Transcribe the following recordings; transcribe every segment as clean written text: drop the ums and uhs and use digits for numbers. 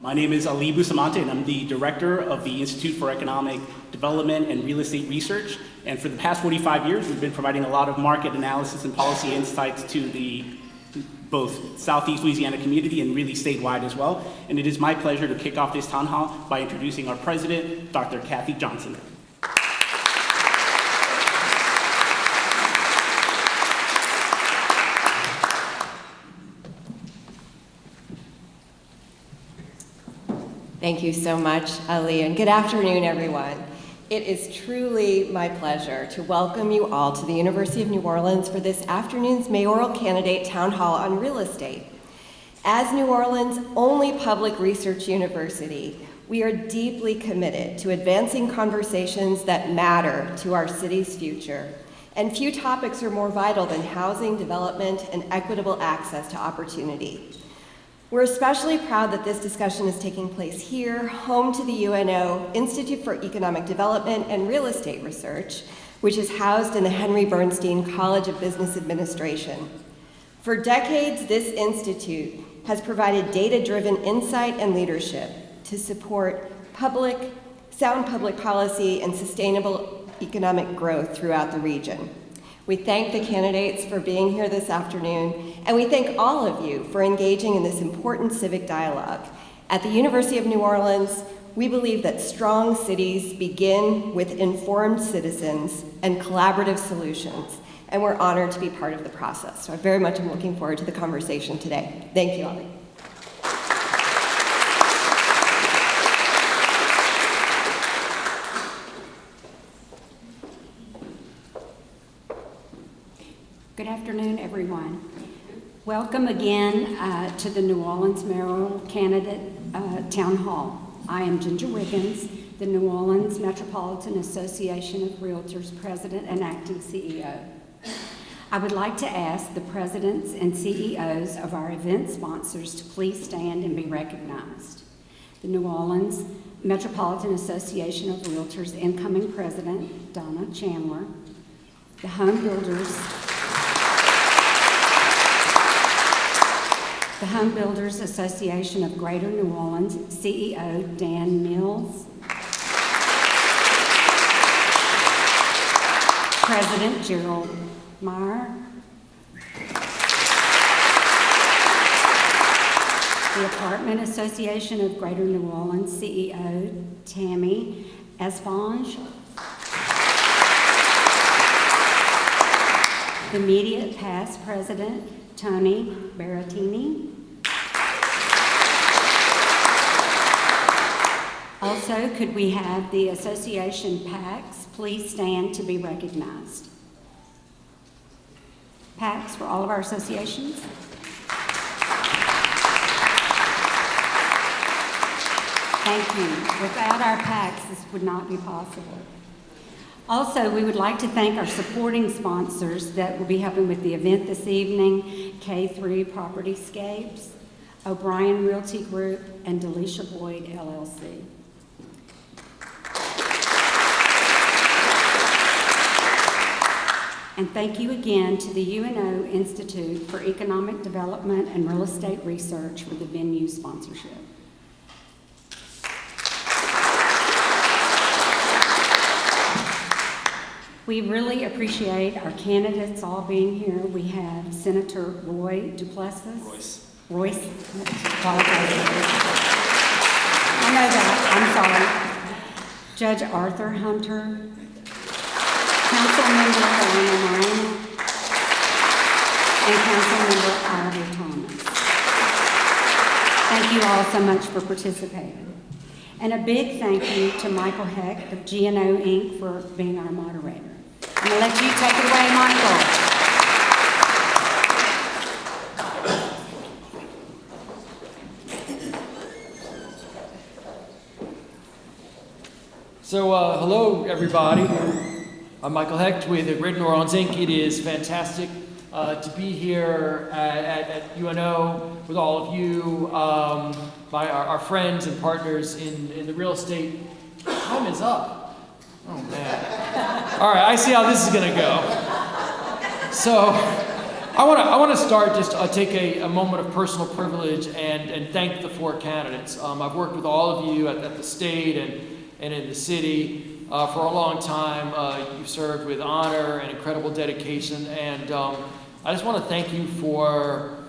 My name is Ali Bustamante, and I'm the director of the Institute for Economic Development and Real Estate Research. And for the past 45 years, we've been providing a lot of market analysis and policy insights to the both Southeast Louisiana community and really statewide as well. And it is my pleasure to kick off this town hall by introducing our president, Dr. Kathy Johnson. Thank you so much, Ali, and good afternoon, everyone. It is truly my pleasure to welcome you all to the University of New Orleans for this afternoon's mayoral candidate town hall on real estate. As New Orleans' only public research university, we are deeply committed to advancing conversations that matter to our city's future. And few topics are more vital than housing, development, and equitable access to opportunity. We're especially proud that this discussion is taking place here, home to the UNO Institute for Economic Development and Real Estate Research, which is housed in the Henry Bernstein College of Business Administration. For decades, this institute has provided data-driven insight and leadership to support sound public policy and sustainable economic growth throughout the region. We thank the candidates for being here this afternoon, and we thank all of you for engaging in this important civic dialogue. At the University of New Orleans, we believe that strong cities begin with informed citizens and collaborative solutions, and we're honored to be part of the process. So I very much am looking forward to the conversation today. Thank you, Ali. Good afternoon, everyone. Welcome again to the New Orleans Mayoral Candidate Town Hall. I am Ginger Wiggins, the New Orleans Metropolitan Association of Realtors President and Acting CEO. I would like to ask the presidents and CEOs of our event sponsors to please stand and be recognized. The New Orleans Metropolitan Association of Realtors incoming president, Donna Chandler. The Home Builders Association of Greater New Orleans, CEO Dan Mills. President Gerald Meyer. The Apartment Association of Greater New Orleans, CEO Tammy Esponge. The Immediate Past President Tony Berrettini. Also, could we have the association PACs please stand to be recognized? PACs for all of our associations. Thank you. Without our PACs, this would not be possible. Also, we would like to thank our supporting sponsors that will be helping with the event this evening, K3 Propertyscapes, O'Brien Realty Group, and Delisha Boyd, LLC. And thank you again to the UNO Institute for Economic Development and Real Estate Research for the venue sponsorship. We really appreciate our candidates all being here. We have Senator Roy Duplessis. Royce. I know that, I'm sorry. Judge Arthur Hunter. Councilmember Helena Moreno. And Councilmember Ivor Thomas. Thank you all so much for participating. And a big thank you to Michael Hecht of GNO Inc. for being our moderator. I'm going to let you take it away, Michael. So, hello, everybody. I'm Michael Hecht with Greater New Orleans Inc. It is fantastic to be here at UNO with all of you, our friends and partners in the real estate. Time is up. Oh, man. All right, I see how this is going to go. So, I want to start just take a moment of personal privilege and thank the four candidates. I've worked with all of you at the state and in the city for a long time. You've served with honor and incredible dedication, and I just want to thank you for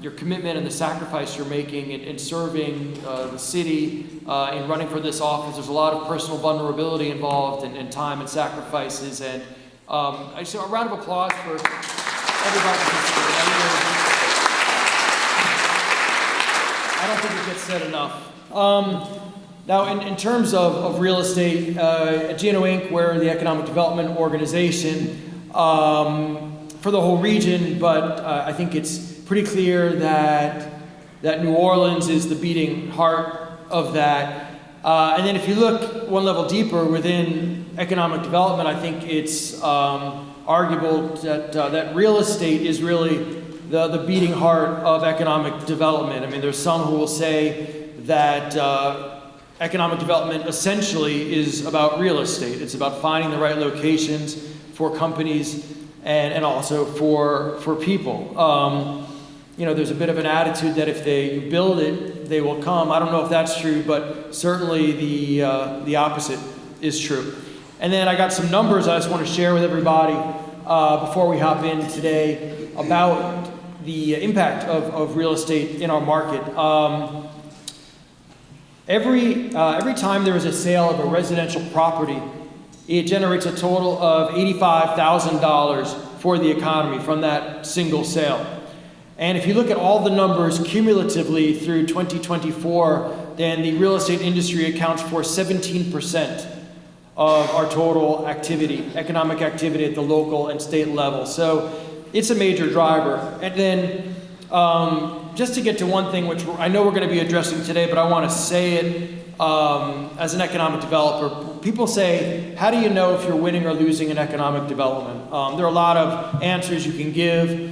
your commitment and the sacrifice you're making in serving the city, in running for this office. There's a lot of personal vulnerability involved and time and sacrifices, and I just a round of applause for everybody. I don't think it gets said enough. Now, in terms of real estate, at GNO Inc., we're the economic development organization for the whole region, but I think it's pretty clear that New Orleans is the beating heart of that. And then if you look one level deeper within economic development, I think it's arguable that real estate is really the beating heart of economic development. I mean, there's some who will say that economic development essentially is about real estate. It's about finding the right locations for companies and also for people. You know, there's a bit of an attitude that if you build it, they will come. I don't know if that's true, but certainly the opposite is true. And then I got some numbers I just want to share with everybody before we hop in today about the impact of real estate in our market. Every time there is a sale of a residential property, it generates a total of $85,000 for the economy from that single sale. And if you look at all the numbers cumulatively through 2024, then the real estate industry accounts for 17% of our total activity, economic activity at the local and state level. So it's a major driver. And then just to get to one thing, which I know we're going to be addressing today, but I want to say it as an economic developer. People say, how do you know if you're winning or losing in economic development? There are a lot of answers you can give.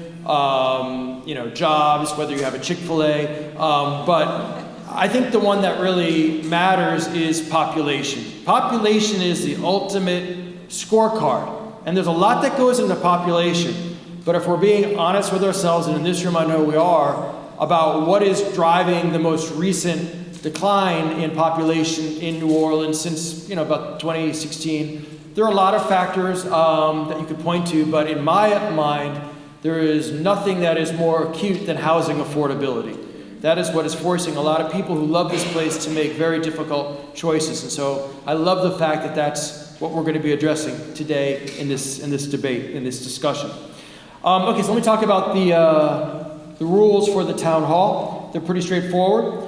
You know, jobs, whether you have a Chick-fil-A, but I think the one that really matters is population. Population is the ultimate scorecard, and there's a lot that goes into population, but if we're being honest with ourselves, and in this room I know we are, about what is driving the most recent decline in population in New Orleans since, you know, about 2016, there are a lot of factors that you could point to, but in my mind, there is nothing that is more acute than housing affordability. That is what is forcing a lot of people who love this place to make very difficult choices. And so I love the fact that that's what we're going to be addressing today in this debate, in this discussion. Okay, so let me talk about the rules for the town hall. They're pretty straightforward.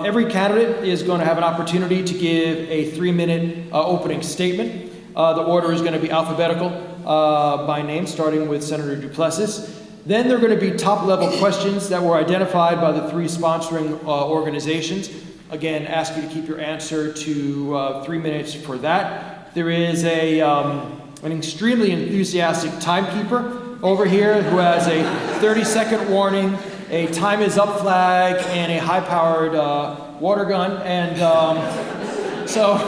Every candidate is going to have an opportunity to give a 3-minute opening statement. The order is going to be alphabetical by name, starting with Senator Duplessis. Then there are going to be top-level questions that were identified by the 3 sponsoring organizations. Again, ask you to keep your answer to 3 minutes for that. There is an extremely enthusiastic timekeeper over here who has a 30-second warning, a time is up flag, and a high-powered water gun. And so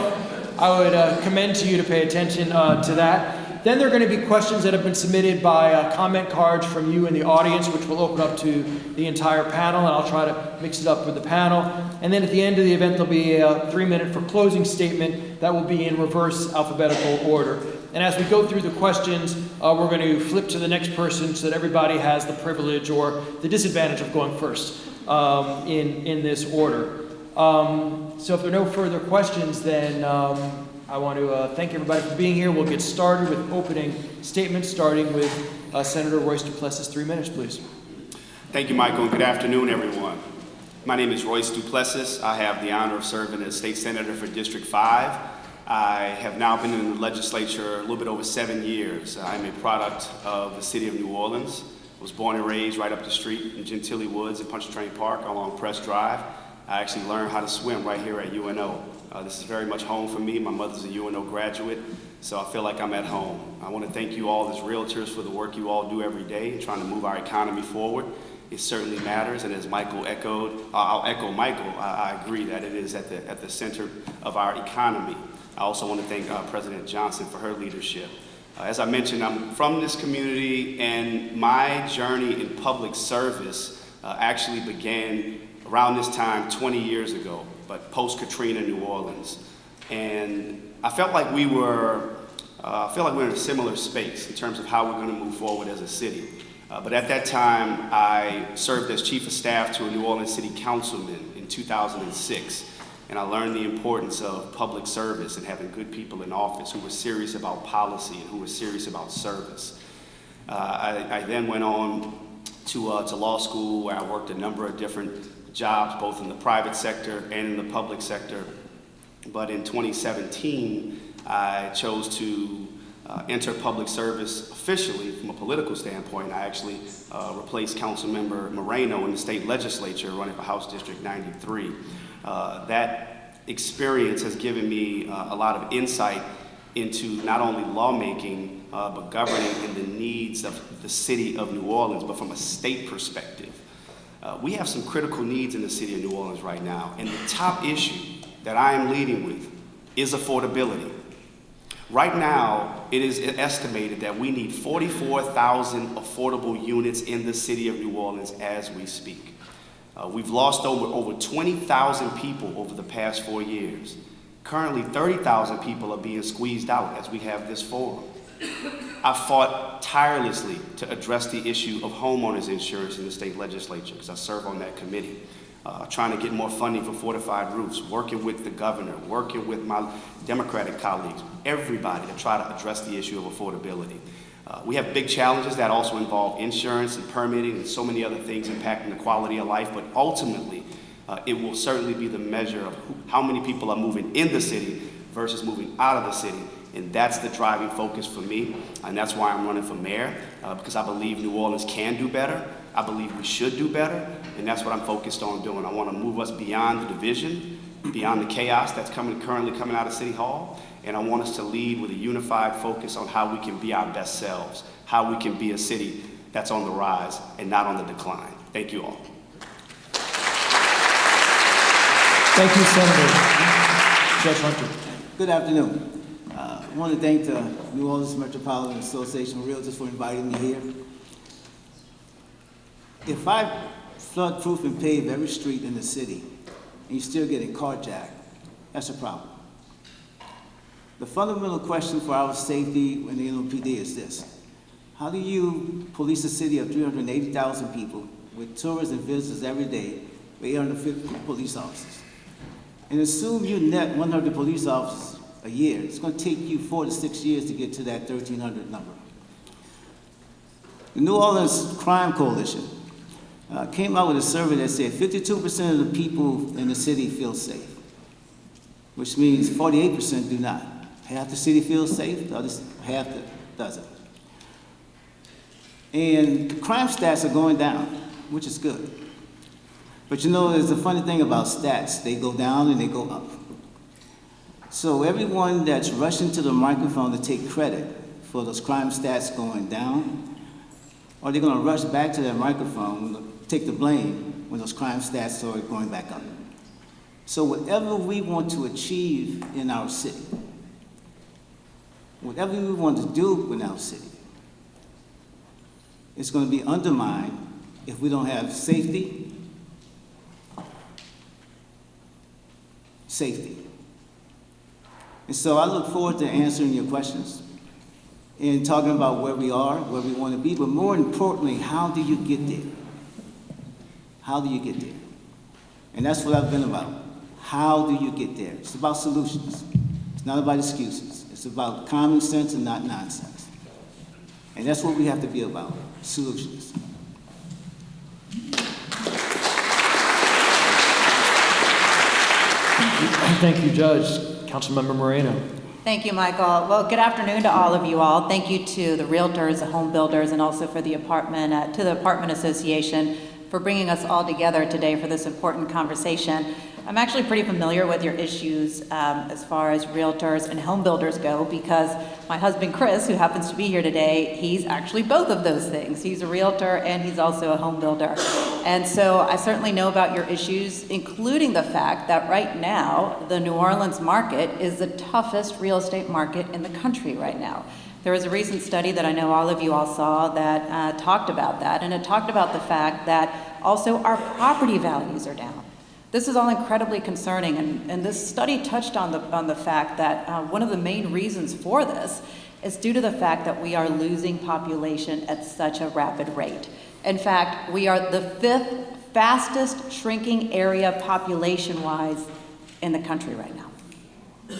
I would commend to you to pay attention to that. Then there are going to be questions that have been submitted by comment cards from you in the audience, which will open up to the entire panel, and I'll try to mix it up with the panel. And then at the end of the event, there'll be a 3-minute for closing statement that will be in reverse alphabetical order. And as we go through the questions, we're going to flip to the next person so that everybody has the privilege or the disadvantage of going first in this order. So if there are no further questions, then I want to thank everybody for being here. We'll get started with opening statements, starting with Senator Royce Duplessis. 3 minutes, please. Thank you, Michael, and good afternoon, everyone. My name is Royce Duplessis. I have the honor of serving as State Senator for District 5. I have now been in the legislature a little bit over 7 years. I'm a product of the city of New Orleans. I was born and raised right up the street in Gentilly Woods and Pontchartrain Park along Press Drive. I actually learned how to swim right here at UNO. This is very much home for me. My mother's a UNO graduate, so I feel like I'm at home. I want to thank you all as realtors for the work you all do every day in trying to move our economy forward. It certainly matters, and as Michael echoed, I'll echo Michael. I agree that it is at the center of our economy. I also want to thank President Johnson for her leadership. As I mentioned, I'm from this community, and my journey in public service actually began around this time 20 years ago, but post-Katrina New Orleans. And I felt like we were in a similar space in terms of how we're going to move forward as a city. But at that time, I served as chief of staff to a New Orleans city councilman in 2006. And I learned the importance of public service and having good people in office who were serious about policy and who were serious about service. I then went on to law school, where I worked a number of different jobs, both in the private sector and in the public sector. But in 2017, I chose to enter public service officially from a political standpoint. I actually replaced Councilmember Moreno in the state legislature running for House District 93. That experience has given me a lot of insight into not only lawmaking, but governing in the needs of the city of New Orleans, but from a state perspective. We have some critical needs in the city of New Orleans right now, and the top issue that I am leading with is affordability. Right now, it is estimated that we need 44,000 affordable units in the city of New Orleans as we speak. We've lost over 20,000 people over the past 4 years. Currently, 30,000 people are being squeezed out as we have this forum. I fought tirelessly to address the issue of homeowners insurance in the state legislature, because I serve on that committee. Trying to get more funding for fortified roofs, working with the governor, working with my Democratic colleagues, everybody to try to address the issue of affordability. We have big challenges that also involve insurance and permitting and so many other things impacting the quality of life, but ultimately, it will certainly be the measure of how many people are moving in the city versus moving out of the city. And that's the driving focus for me, and that's why I'm running for mayor, because I believe New Orleans can do better. I believe we should do better, and that's what I'm focused on doing. I want to move us beyond the division, beyond the chaos that's currently coming out of City Hall, and I want us to lead with a unified focus on how we can be our best selves, how we can be a city that's on the rise and not on the decline. Thank you all. Thank you, Senator. Judge Hunter. Good afternoon. I want to thank the New Orleans Metropolitan Association of Realtors for inviting me here. If I flood-proof and pave every street in the city, and you're still getting carjacked, that's a problem. The fundamental question for our safety in the NOPD is this: how do you police a city of 380,000 people with tourists and visitors every day with 850 police officers? And assume you net 100 police officers a year. It's going to take you 4 to 6 years to get to that 1,300 number. The New Orleans Crime Coalition came out with a survey that said 52% of the people in the city feel safe, which means 48% do not. Half the city feels safe, the other half doesn't. And the crime stats are going down, which is good. But you know, there's a funny thing about stats. They go down and they go up. So everyone that's rushing to the microphone to take credit for those crime stats going down, or they're going to rush back to that microphone and take the blame when those crime stats are going back up. So whatever we want to achieve in our city, whatever we want to do in our city, it's going to be undermined if we don't have safety. And so I look forward to answering your questions and talking about where we are, where we want to be, but more importantly, how do you get there? How do you get there? And that's what I've been about. How do you get there? It's about solutions. It's not about excuses. It's about common sense and not nonsense. And that's what we have to be about, solutions. Thank you, Judge. Councilmember Moreno. Thank you, Michael. Well, good afternoon to all of you all. Thank you to the realtors, the home builders, and also for the apartment, to the Apartment Association for bringing us all together today for this important conversation. I'm actually pretty familiar with your issues as far as realtors and home builders go, because my husband, Chris, who happens to be here today, he's actually both of those things. He's a realtor and he's also a home builder. And so I certainly know about your issues, including the fact that right now, the New Orleans market is the toughest real estate market in the country right now. There was a recent study that I know all of you all saw that talked about that, and it talked about the fact that also our property values are down. This is all incredibly concerning, and this study touched on the fact that one of the main reasons for this is due to the fact that we are losing population at such a rapid rate. In fact, we are the 5th fastest shrinking area population-wise in the country right now.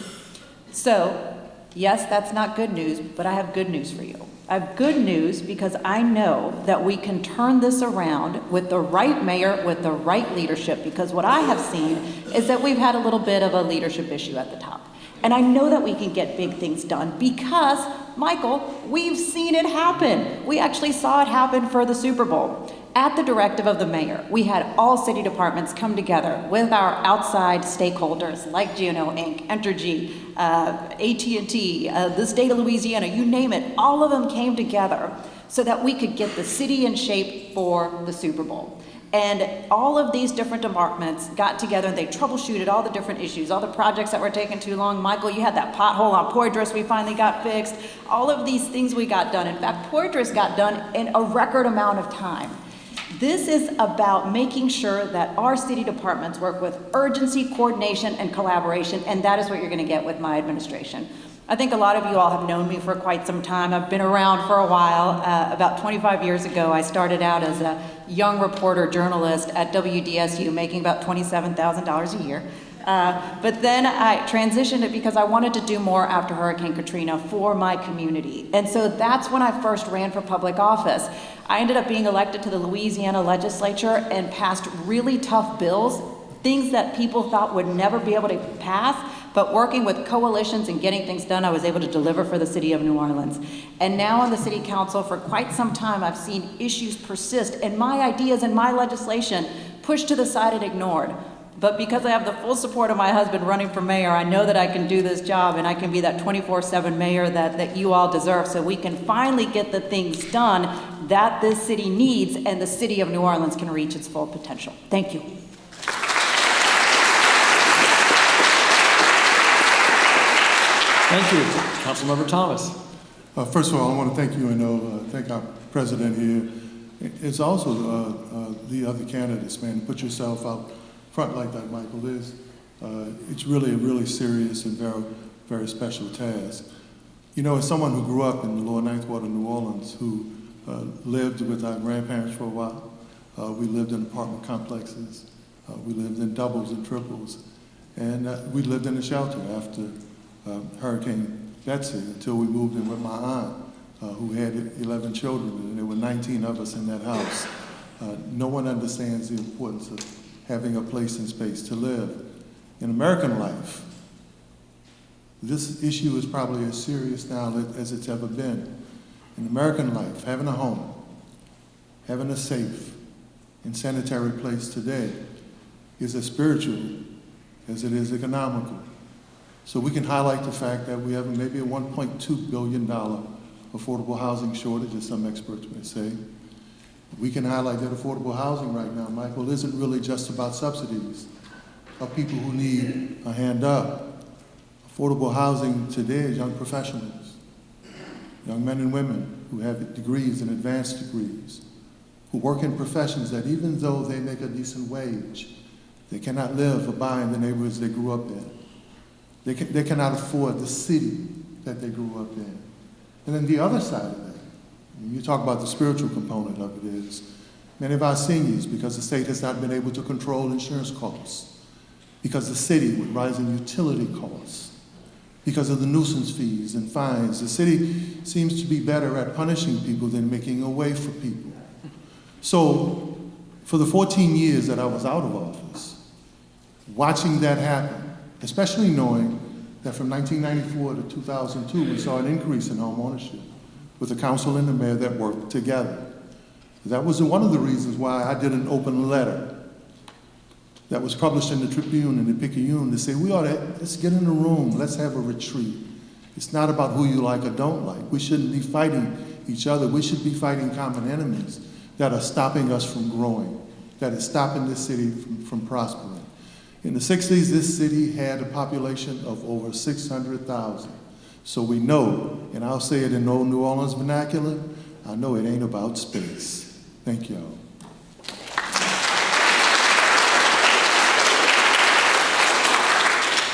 So, yes, that's not good news, but I have good news for you. I have good news because I know that we can turn this around with the right mayor, with the right leadership, because what I have seen is that we've had a little bit of a leadership issue at the top. And I know that we can get big things done because, Michael, we've seen it happen. We actually saw it happen for the Super Bowl. At the directive of the mayor, we had all city departments come together with our outside stakeholders like GNO Inc., Entergy, AT&T, the state of Louisiana, you name it. All of them came together so that we could get the city in shape for the Super Bowl. And all of these different departments got together and they troubleshooted all the different issues, all the projects that were taking too long. Michael, you had that pothole on Poydras we finally got fixed. All of these things we got done. In fact, Poydras got done in a record amount of time. This is about making sure that our city departments work with urgency, coordination, and collaboration, and that is what you're going to get with my administration. I think a lot of you all have known me for quite some time. I've been around for a while. About 25 years ago, I started out as a young reporter journalist at WDSU, making about $27,000 a year. But then I transitioned it because I wanted to do more after Hurricane Katrina for my community. And so that's when I first ran for public office. I ended up being elected to the Louisiana legislature and passed really tough bills, things that people thought would never be able to pass, but working with coalitions and getting things done, I was able to deliver for the city of New Orleans. And now on the city council, for quite some time, I've seen issues persist and my ideas and my legislation pushed to the side and ignored. But because I have the full support of my husband running for mayor, I know that I can do this job and I can be that 24/7 mayor that you all deserve, so we can finally get the things done that this city needs and the city of New Orleans can reach its full potential. Thank you. Thank you. Councilmember Thomas. First of all, I want to thank you and thank our president here. It's also the other candidates, man. Put yourself out front like that, Michael, is. It's really a really serious and very, very special task. You know, as someone who grew up in the lower Ninth Ward of New Orleans, who lived with our grandparents for a while, we lived in apartment complexes, we lived in doubles and triples, and we lived in a shelter after Hurricane Betsy until we moved in with my aunt, who had 11 children, and there were 19 of us in that house. No one understands the importance of having a place and space to live. In American life, this issue is probably as serious now as it's ever been. In American life, having a home, having a safe and sanitary place today is as spiritual as it is economical. So we can highlight the fact that we have maybe a $1.2 billion affordable housing shortage, as some experts may say. We can highlight that affordable housing right now, Michael, isn't really just about subsidies of people who need a hand up. Affordable housing today is young professionals, young men and women who have degrees and advanced degrees, who work in professions that even though they make a decent wage, they cannot live or buy in the neighborhoods they grew up in. They cannot afford the city that they grew up in. And then the other side of that, when you talk about the spiritual component of it, is many of our seniors, because the state has not been able to control insurance costs, because the city with rising utility costs, because of the nuisance fees and fines, the city seems to be better at punishing people than making a way for people. So for the 14 years that I was out of office, watching that happen, especially knowing that from 1994 to 2002, we saw an increase in home ownership with the council and the mayor that worked together. That was one of the reasons why I did an open letter that was published in the Tribune and the Picayune to say, let's get in a room, let's have a retreat. It's not about who you like or don't like. We shouldn't be fighting each other. We should be fighting common enemies that are stopping us from growing, that is stopping this city from prospering. In the 60s, this city had a population of over 600,000. So we know, and I'll say it in old New Orleans vernacular, I know it ain't about space. Thank y'all.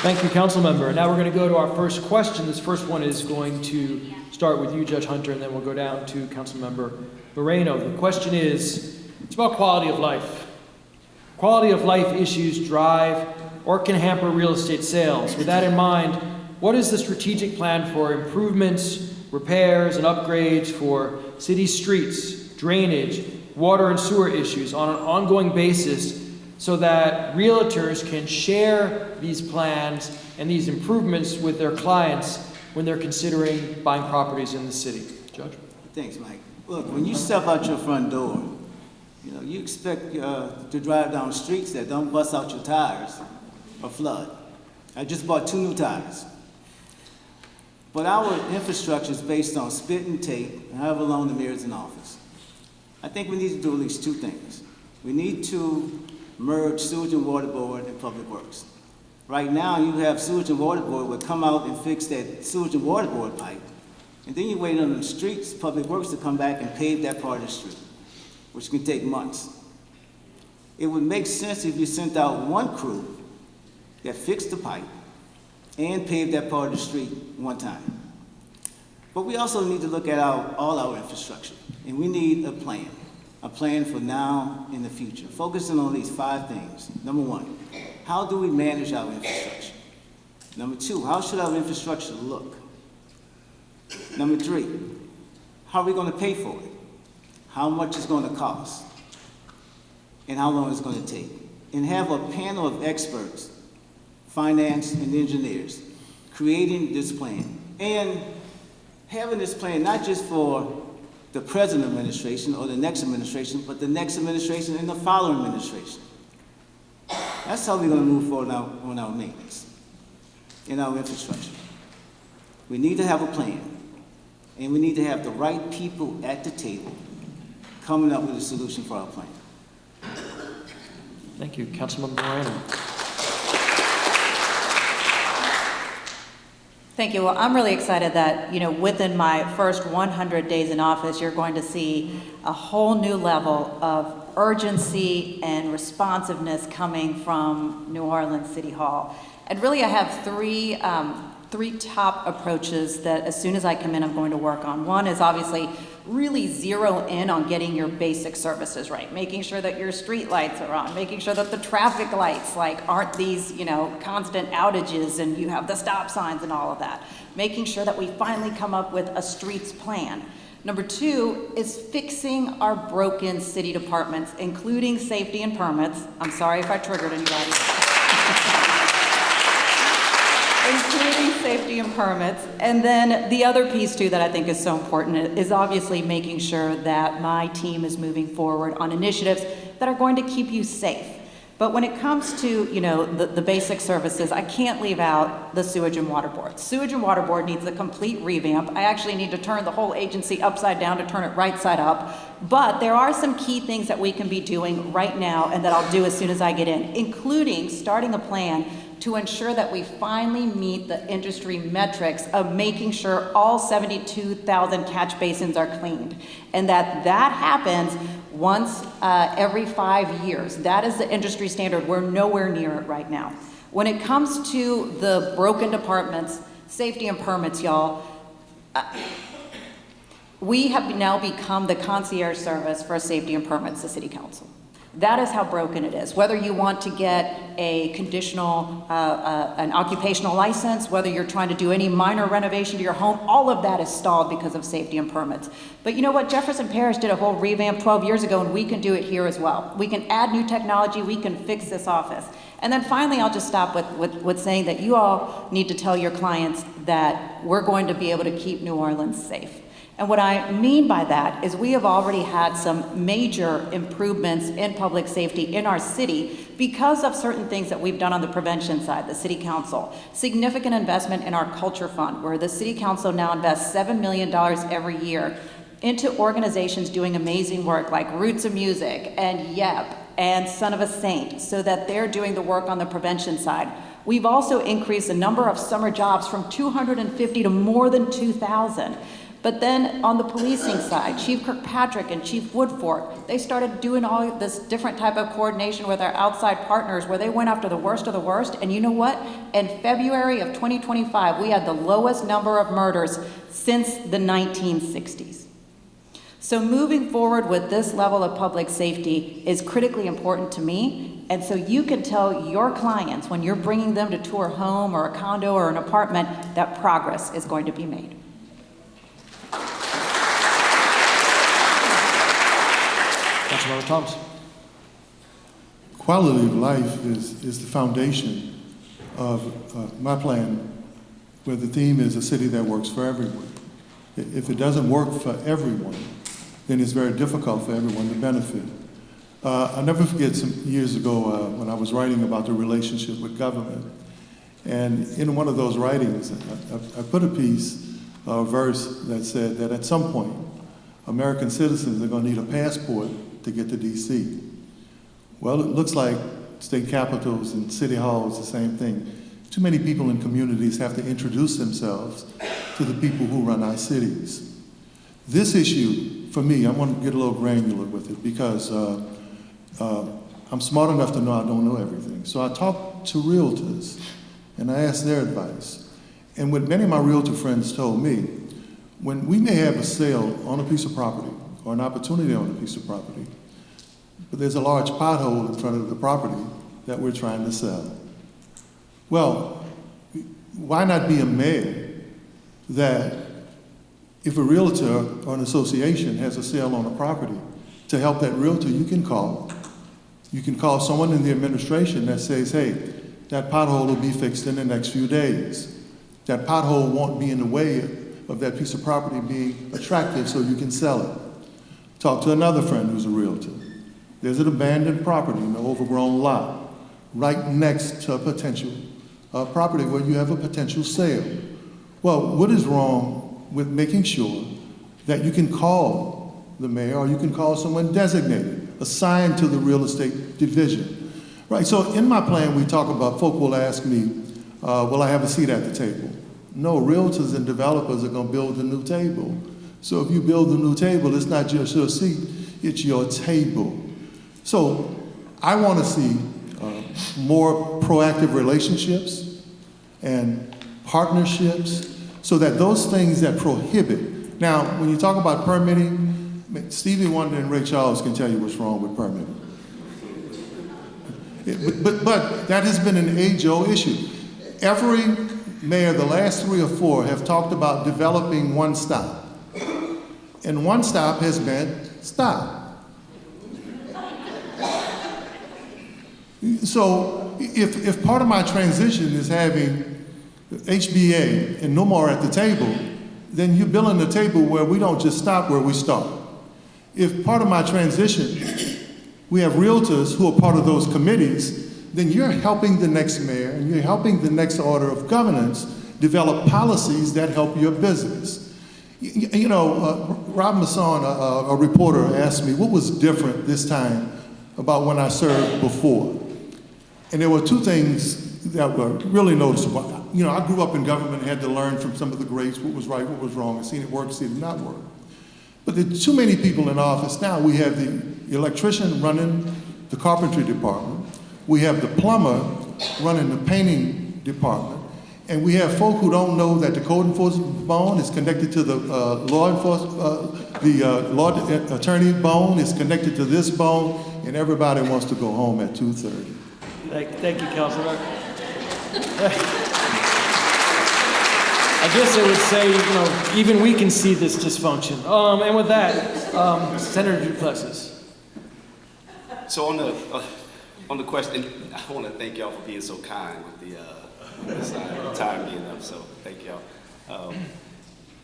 Thank you, council member. Now we're going to go to our first question. This first one is going to start with you, Judge Hunter, and then we'll go down to council member Moreno. The question is, it's about quality of life. Quality of life issues drive or can hamper real estate sales. With that in mind, what is the strategic plan for improvements, repairs, and upgrades for city streets, drainage, water and sewer issues on an ongoing basis so that realtors can share these plans and these improvements with their clients when they're considering buying properties in the city? Judge? Thanks, Mike. Look, when you step out your front door, you know, you expect to drive down streets that don't bust out your tires or flood. I just bought 2 new tires. But our infrastructure is based on spit and tape, and however long the mayor's in office. I think we need to do at least 2 things. We need to merge sewage and water board and public works. Right now, you have sewage and water board will come out and fix that sewage and water board pipe, and then you wait on the streets, public works to come back and pave that part of the street, which can take months. It would make sense if you sent out one crew that fixed the pipe and paved that part of the street one time. But we also need to look at all our infrastructure, and we need a plan for now and the future, focusing on these 5 things. Number 1, how do we manage our infrastructure? Number 2, how should our infrastructure look? Number 3, how are we going to pay for it? How much it's going to cost? And how long it's going to take? And have a panel of experts, finance and engineers, creating this plan. And having this plan not just for the present administration or the next administration, but the next administration and the following administration. That's how we're going to move forward on our maintenance and our infrastructure. We need to have a plan, and we need to have the right people at the table coming up with a solution for our plan. Thank you. Councilmember Moreno. Thank you. Well, I'm really excited that, within my first 100 days in office, you're going to see a whole new level of urgency and responsiveness coming from New Orleans City Hall. And really, I have three top approaches that as soon as I come in, I'm going to work on. One is obviously really zero in on getting your basic services right, making sure that your street lights are on, making sure that the traffic lights aren't these, constant outages and you have the stop signs and all of that. Making sure that we finally come up with a streets plan. Number 2 is fixing our broken city departments, including safety and permits. I'm sorry if I triggered anybody. Including safety and permits. And then the other piece too that I think is so important is obviously making sure that my team is moving forward on initiatives that are going to keep you safe. But when it comes to, the basic services, I can't leave out the sewage and water board. Sewage and water board needs a complete revamp. I actually need to turn the whole agency upside down to turn it right side up. But there are some key things that we can be doing right now and that I'll do as soon as I get in, including starting a plan to ensure that we finally meet the industry metrics of making sure all 72,000 catch basins are cleaned. And that happens once every 5 years. That is the industry standard. We're nowhere near it right now. When it comes to the broken departments, safety and permits, y'all, we have now become the concierge service for safety and permits, the city council. That is how broken it is. Whether you want to get a conditional, an occupational license, whether you're trying to do any minor renovation to your home, all of that is stalled because of safety and permits. But you know what? Jefferson Parish did a whole revamp 12 years ago, and we can do it here as well. We can add new technology. We can fix this office. And then finally, I'll just stop with saying that you all need to tell your clients that we're going to be able to keep New Orleans safe. And what I mean by that is we have already had some major improvements in public safety in our city because of certain things that we've done on the prevention side, the city council. Significant investment in our culture fund, where the city council now invests $7 million every year into organizations doing amazing work like Roots of Music and YEP and Son of a Saint, so that they're doing the work on the prevention side. We've also increased the number of summer jobs from 250 to more than 2,000. But then on the policing side, Chief Kirkpatrick and Chief Woodfork, they started doing all this different type of coordination with our outside partners where they went after the worst of the worst. And you know what? In February of 2025, we had the lowest number of murders since the 1960s. So moving forward with this level of public safety is critically important to me. And so you can tell your clients when you're bringing them to tour a home or a condo or an apartment that progress is going to be made. Councilmember Thomas. Quality of life is the foundation of my plan, where the theme is a city that works for everyone. If it doesn't work for everyone, then it's very difficult for everyone to benefit. I'll never forget some years ago when I was writing about the relationship with government. And in one of those writings, I put a piece, a verse that said that at some point, American citizens are going to need a passport to get to DC. Well, it looks like state capitals and city halls, the same thing. Too many people in communities have to introduce themselves to the people who run our cities. This issue, for me, I'm going to get a little granular with it because I'm smart enough to know I don't know everything. So I talked to realtors and I asked their advice. And what many of my realtor friends told me, when we may have a sale on a piece of property or an opportunity on a piece of property, but there's a large pothole in front of the property that we're trying to sell. Well, why not be a mayor that if a realtor or an association has a sale on a property, to help that realtor, you can call someone in the administration that says, hey, that pothole will be fixed in the next few days. That pothole won't be in the way of that piece of property being attractive so you can sell it. Talk to another friend who's a realtor. There's an abandoned property in an overgrown lot right next to a potential property where you have a potential sale. Well, what is wrong with making sure that you can call the mayor or you can call someone designated, assigned to the real estate division? Right, so in my plan, we talk about, folk will ask me, will I have a seat at the table? No, realtors and developers are going to build a new table. So if you build a new table, it's not just your seat, it's your table. So I want to see more proactive relationships and partnerships so that those things that prohibit. Now, when you talk about permitting, Stevie Wonder and Ray Charles can tell you what's wrong with permitting. But that has been an age-old issue. Every mayor, the last 3 or 4, have talked about developing one stop. And one stop has meant stop. So if part of my transition is having HBA and no more at the table, then you're building a table where we don't just stop where we start. If part of my transition, we have realtors who are part of those committees, then you're helping the next mayor and you're helping the next order of governance develop policies that help your business. You know, Rob Masson, a reporter, asked me what was different this time about when I served before. And there were 2 things that were really noticeable. You know, I grew up in government and had to learn from some of the greats what was right, what was wrong, and seen it work, seen it not work. But there are too many people in office now. We have the electrician running the carpentry department. We have the plumber running the painting department. And we have folk who don't know that the code enforcement bone is connected to the law attorney bone is connected to this bone, and everybody wants to go home at 2:30. Thank you, Councilor. I guess I would say, you know, even we can see this dysfunction. And with that, Senator Duplessis. So on the question, I want to thank y'all for being so kind with the time being up. So thank y'all.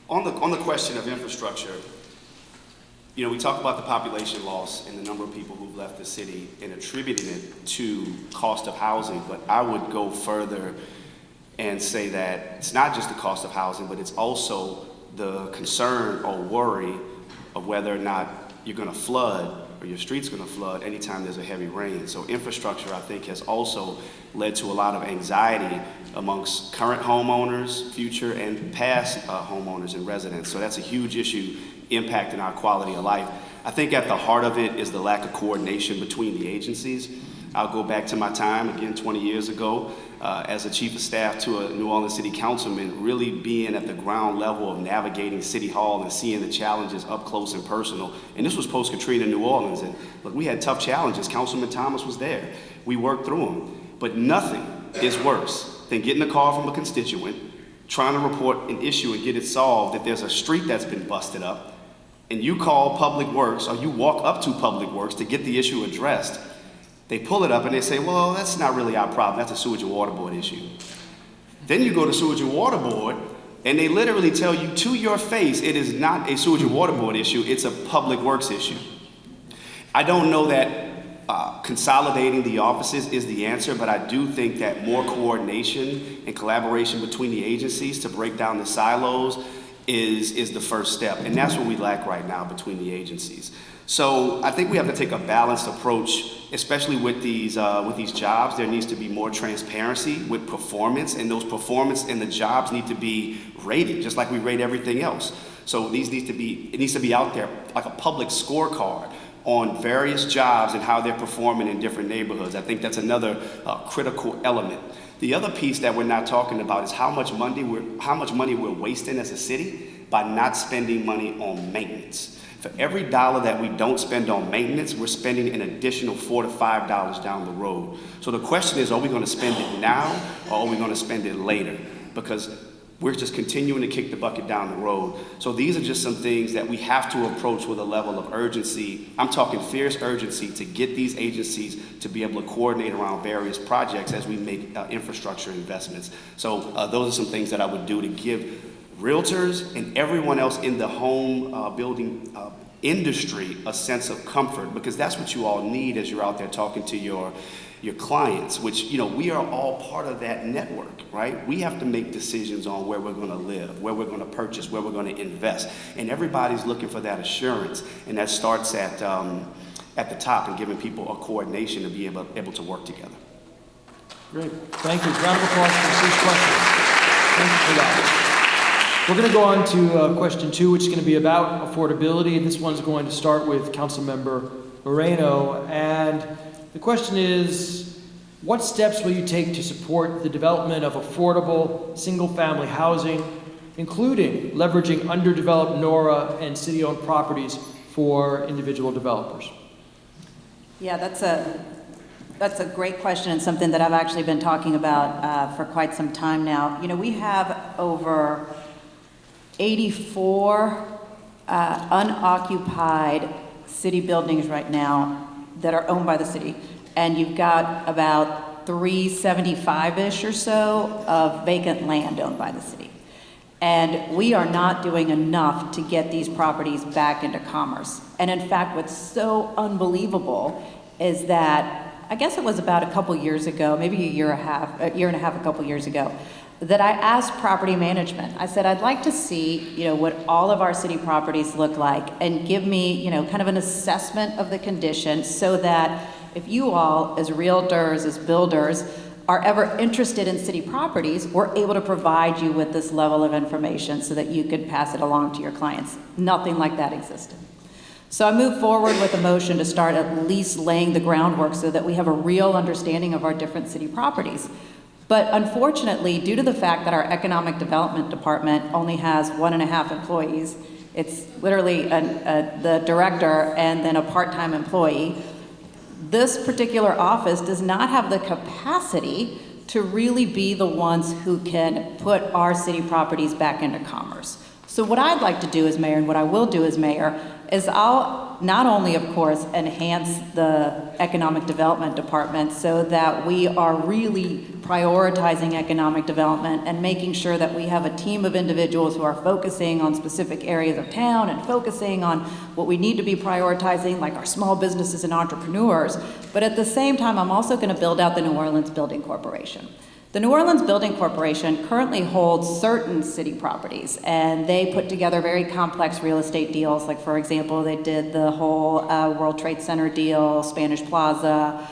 On the question of infrastructure, you know, we talk about the population loss and the number of people who've left the city and attributing it to cost of housing, but I would go further and say that it's not just the cost of housing, but it's also the concern or worry of whether or not you're going to flood or your street's going to flood anytime there's a heavy rain. So infrastructure, I think, has also led to a lot of anxiety amongst current homeowners, future and past homeowners and residents. So that's a huge issue impacting our quality of life. I think at the heart of it is the lack of coordination between the agencies. I'll go back to my time, again, 20 years ago, as a chief of staff to a New Orleans city councilman, really being at the ground level of navigating City Hall and seeing the challenges up close and personal. And this was post-Katrina New Orleans, and look, we had tough challenges. Councilman Thomas was there. We worked through them. But nothing is worse than getting a call from a constituent, trying to report an issue and get it solved, that there's a street that's been busted up, and you call Public Works, or you walk up to Public Works to get the issue addressed. They pull it up and they say, well, that's not really our problem, that's a sewage and water board issue. Then you go to sewage and water board, and they literally tell you to your face, it is not a sewage and water board issue, it's a Public Works issue. I don't know that consolidating the offices is the answer, but I do think that more coordination and collaboration between the agencies to break down the silos is the first step, and that's what we lack right now between the agencies. So I think we have to take a balanced approach, especially with these jobs. There needs to be more transparency with performance, and those performance and the jobs need to be rated, just like we rate everything else. So it needs to be out there like a public scorecard on various jobs and how they're performing in different neighborhoods. I think that's another critical element. The other piece that we're not talking about is how much money we're wasting as a city by not spending money on maintenance. For every dollar that we don't spend on maintenance, we're spending an additional $4 to $5 down the road. So the question is, are we going to spend it now, or are we going to spend it later? Because we're just continuing to kick the bucket down the road. So these are just some things that we have to approach with a level of urgency. I'm talking fierce urgency to get these agencies to be able to coordinate around various projects as we make infrastructure investments. So those are some things that I would do to give realtors and everyone else in the home building industry a sense of comfort, because that's what you all need as you're out there talking to your clients, which, you know, we are all part of that network, right? We have to make decisions on where we're going to live, where we're going to purchase, where we're going to invest, and everybody's looking for that assurance, and that starts at the top and giving people a coordination to be able to work together. Great, thank you. Round of applause for Steve's question. Thank you for that. We're going to go on to question 2, which is going to be about affordability. This one's going to start with Councilmember Moreno. And the question is, what steps will you take to support the development of affordable single-family housing, including leveraging underdeveloped NORA and city-owned properties for individual developers? Yeah, that's a great question, and something that I've actually been talking about for quite some time now. You know, we have over 84 unoccupied city buildings right now that are owned by the city. And you've got about 375-ish or so of vacant land owned by the city. And we are not doing enough to get these properties back into commerce. And in fact, what's so unbelievable is that, I guess it was about a couple years ago, maybe a year and a half, a couple years ago, that I asked property management. I said, I'd like to see, you know, what all of our city properties look like, and give me, you know, kind of an assessment of the condition, so that if you all, as realtors, as builders, are ever interested in city properties, we're able to provide you with this level of information so that you could pass it along to your clients. Nothing like that existed. So I moved forward with a motion to start at least laying the groundwork so that we have a real understanding of our different city properties. But unfortunately, due to the fact that our economic development department only has 1.5 employees, it's literally the director and then a part-time employee, this particular office does not have the capacity to really be the ones who can put our city properties back into commerce. So what I'd like to do as mayor, and what I will do as mayor, is I'll not only, of course, enhance the economic development department so that we are really prioritizing economic development and making sure that we have a team of individuals who are focusing on specific areas of town and focusing on what we need to be prioritizing, like our small businesses and entrepreneurs. But at the same time, I'm also going to build out the New Orleans Building Corporation. The New Orleans Building Corporation currently holds certain city properties, and they put together very complex real estate deals. Like, for example, they did the whole World Trade Center deal, Spanish Plaza,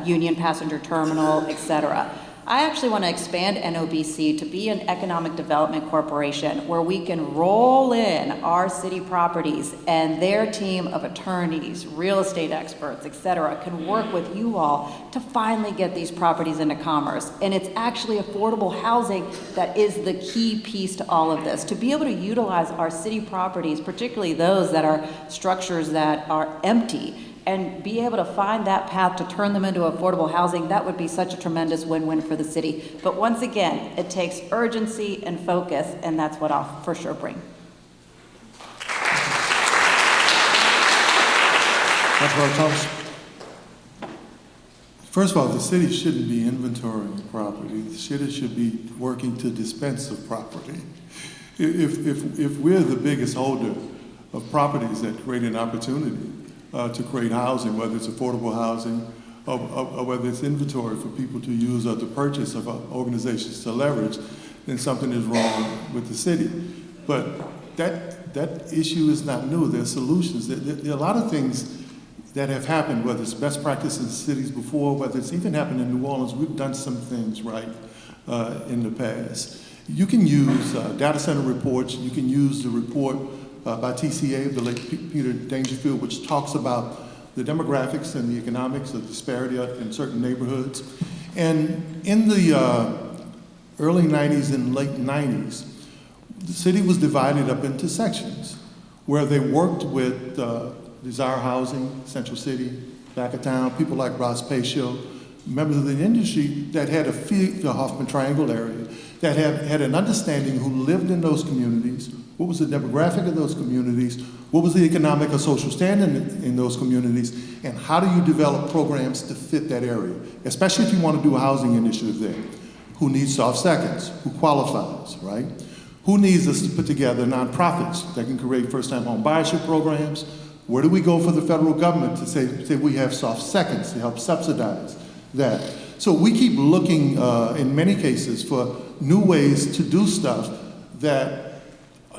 Union Passenger Terminal, etc. I actually want to expand NOBC to be an economic development corporation where we can roll in our city properties, and their team of attorneys, real estate experts, etc., can work with you all to finally get these properties into commerce. And it's actually affordable housing that is the key piece to all of this. To be able to utilize our city properties, particularly those that are structures that are empty, and be able to find that path to turn them into affordable housing, that would be such a tremendous win-win for the city. But once again, it takes urgency and focus, and that's what I'll for sure bring. Councilmember Thomas. First of all, the city shouldn't be inventorying property. The city should be working to dispense of property. If we're the biggest holder of properties that create an opportunity to create housing, whether it's affordable housing or whether it's inventory for people to use or to purchase of organizations to leverage, then something is wrong with the city. But that issue is not new. There are solutions. There are a lot of things that have happened, whether it's best practice in cities before, whether it's even happened in New Orleans. We've done some things right in the past. You can use data center reports. You can use the report by TCA, the late Peter Dangerfield, which talks about the demographics and the economics of disparity in certain neighborhoods. And in the early 90s and late 90s, the city was divided up into sections where they worked with Desire Housing, Central City, back of town, people like Ross Pacio, members of the industry that had the Hoffman Triangle area, that had an understanding who lived in those communities, what was the demographic of those communities, what was the economic or social standing in those communities, and how do you develop programs to fit that area, especially if you want to do a housing initiative there. Who needs soft seconds? Who qualifies, right? Who needs us to put together nonprofits that can create first-time home buyership programs? Where do we go for the federal government to say we have soft seconds to help subsidize that? So we keep looking, in many cases, for new ways to do stuff that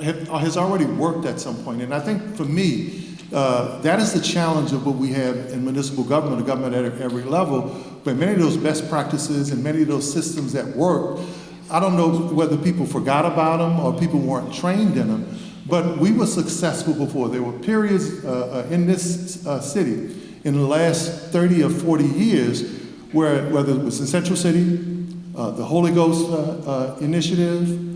has already worked at some point. And I think for me, that is the challenge of what we have in municipal government, a government at every level, but many of those best practices and many of those systems that work, I don't know whether people forgot about them or people weren't trained in them, but we were successful before. There were periods in this city in the last 30 or 40 years where, whether it was in Central City, the Holy Ghost Initiative,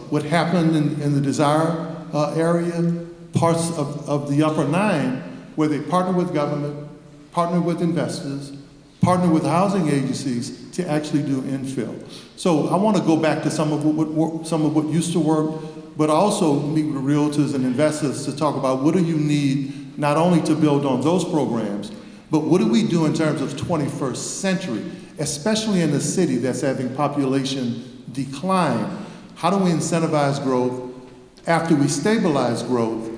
what happened in the Desire area, parts of the Upper Nine, where they partnered with government, partnered with investors, partnered with housing agencies to actually do infill. So I want to go back to some of what used to work, but also meet with realtors and investors to talk about what do you need not only to build on those programs, but what do we do in terms of 21st century, especially in a city that's having population decline. How do we incentivize growth after we stabilize growth,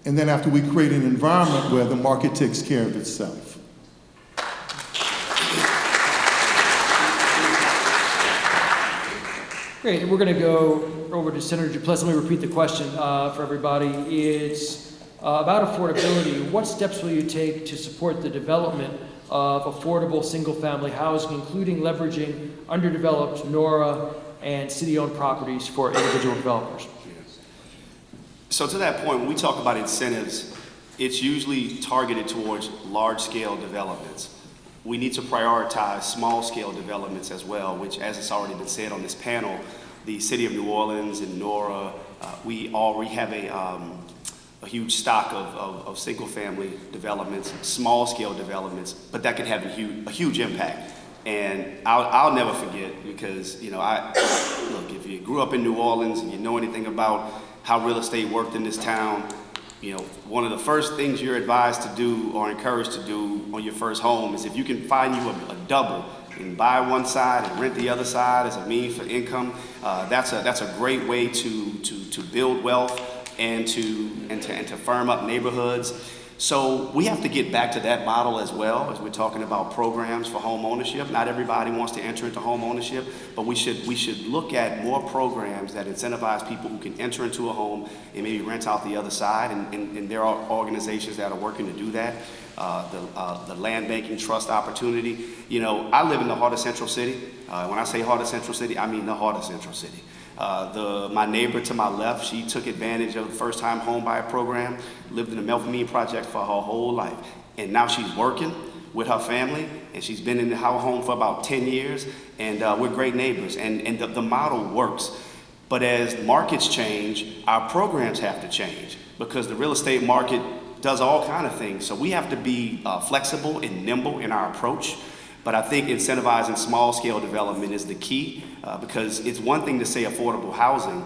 and then after we create an environment where the market takes care of itself? Great, and we're going to go over to Senator Duplessis. Let me repeat the question for everybody. It's about affordability. What steps will you take to support the development of affordable single-family housing, including leveraging underdeveloped NORA and city-owned properties for individual developers? So to that point, when we talk about incentives, it's usually targeted towards large-scale developments. We need to prioritize small-scale developments as well, which, as it's already been said on this panel, the City of New Orleans and NORA, we already have a huge stock of single-family developments, small-scale developments, but that can have a huge impact. And I'll never forget, because look, if you grew up in New Orleans and you know anything about how real estate worked in this town, one of the first things you're advised to do or encouraged to do on your first home is if you can find you a double and buy one side and rent the other side as a means for income, that's a great way to build wealth and to firm up neighborhoods. So we have to get back to that model as well as we're talking about programs for home ownership. Not everybody wants to enter into home ownership, but we should look at more programs that incentivize people who can enter into a home and maybe rent out the other side. And there are organizations that are working to do that. The land banking trust opportunity. You know, I live in the heart of Central City. When I say heart of Central City, I mean the heart of Central City. My neighbor to my left, she took advantage of the first-time home buyer program, lived in the Melvin Project for her whole life. And now she's working with her family, and she's been in the home for about 10 years, and we're great neighbors. And the model works. But as markets change, our programs have to change because the real estate market does all kinds of things. So we have to be flexible and nimble in our approach. But I think incentivizing small-scale development is the key because it's one thing to say affordable housing.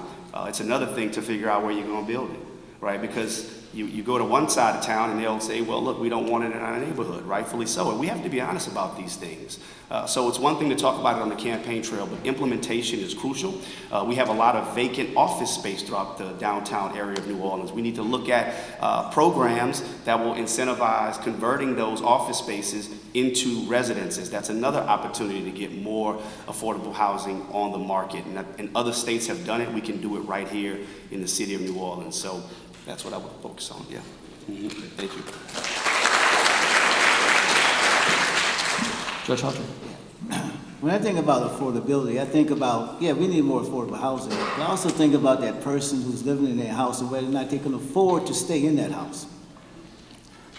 It's another thing to figure out where you're going to build it, right? Because you go to one side of town and they'll say, well, look, we don't want it in our neighborhood, rightfully so. And we have to be honest about these things. So it's one thing to talk about it on the campaign trail, but implementation is crucial. We have a lot of vacant office space throughout the downtown area of New Orleans. We need to look at programs that will incentivize converting those office spaces into residences. That's another opportunity to get more affordable housing on the market. And other states have done it. We can do it right here in the city of New Orleans. So that's what I would focus on, yeah. Thank you. Judge Hunter. When I think about affordability, I think about, yeah, we need more affordable housing. But I also think about that person who's living in their house and whether or not they can afford to stay in that house.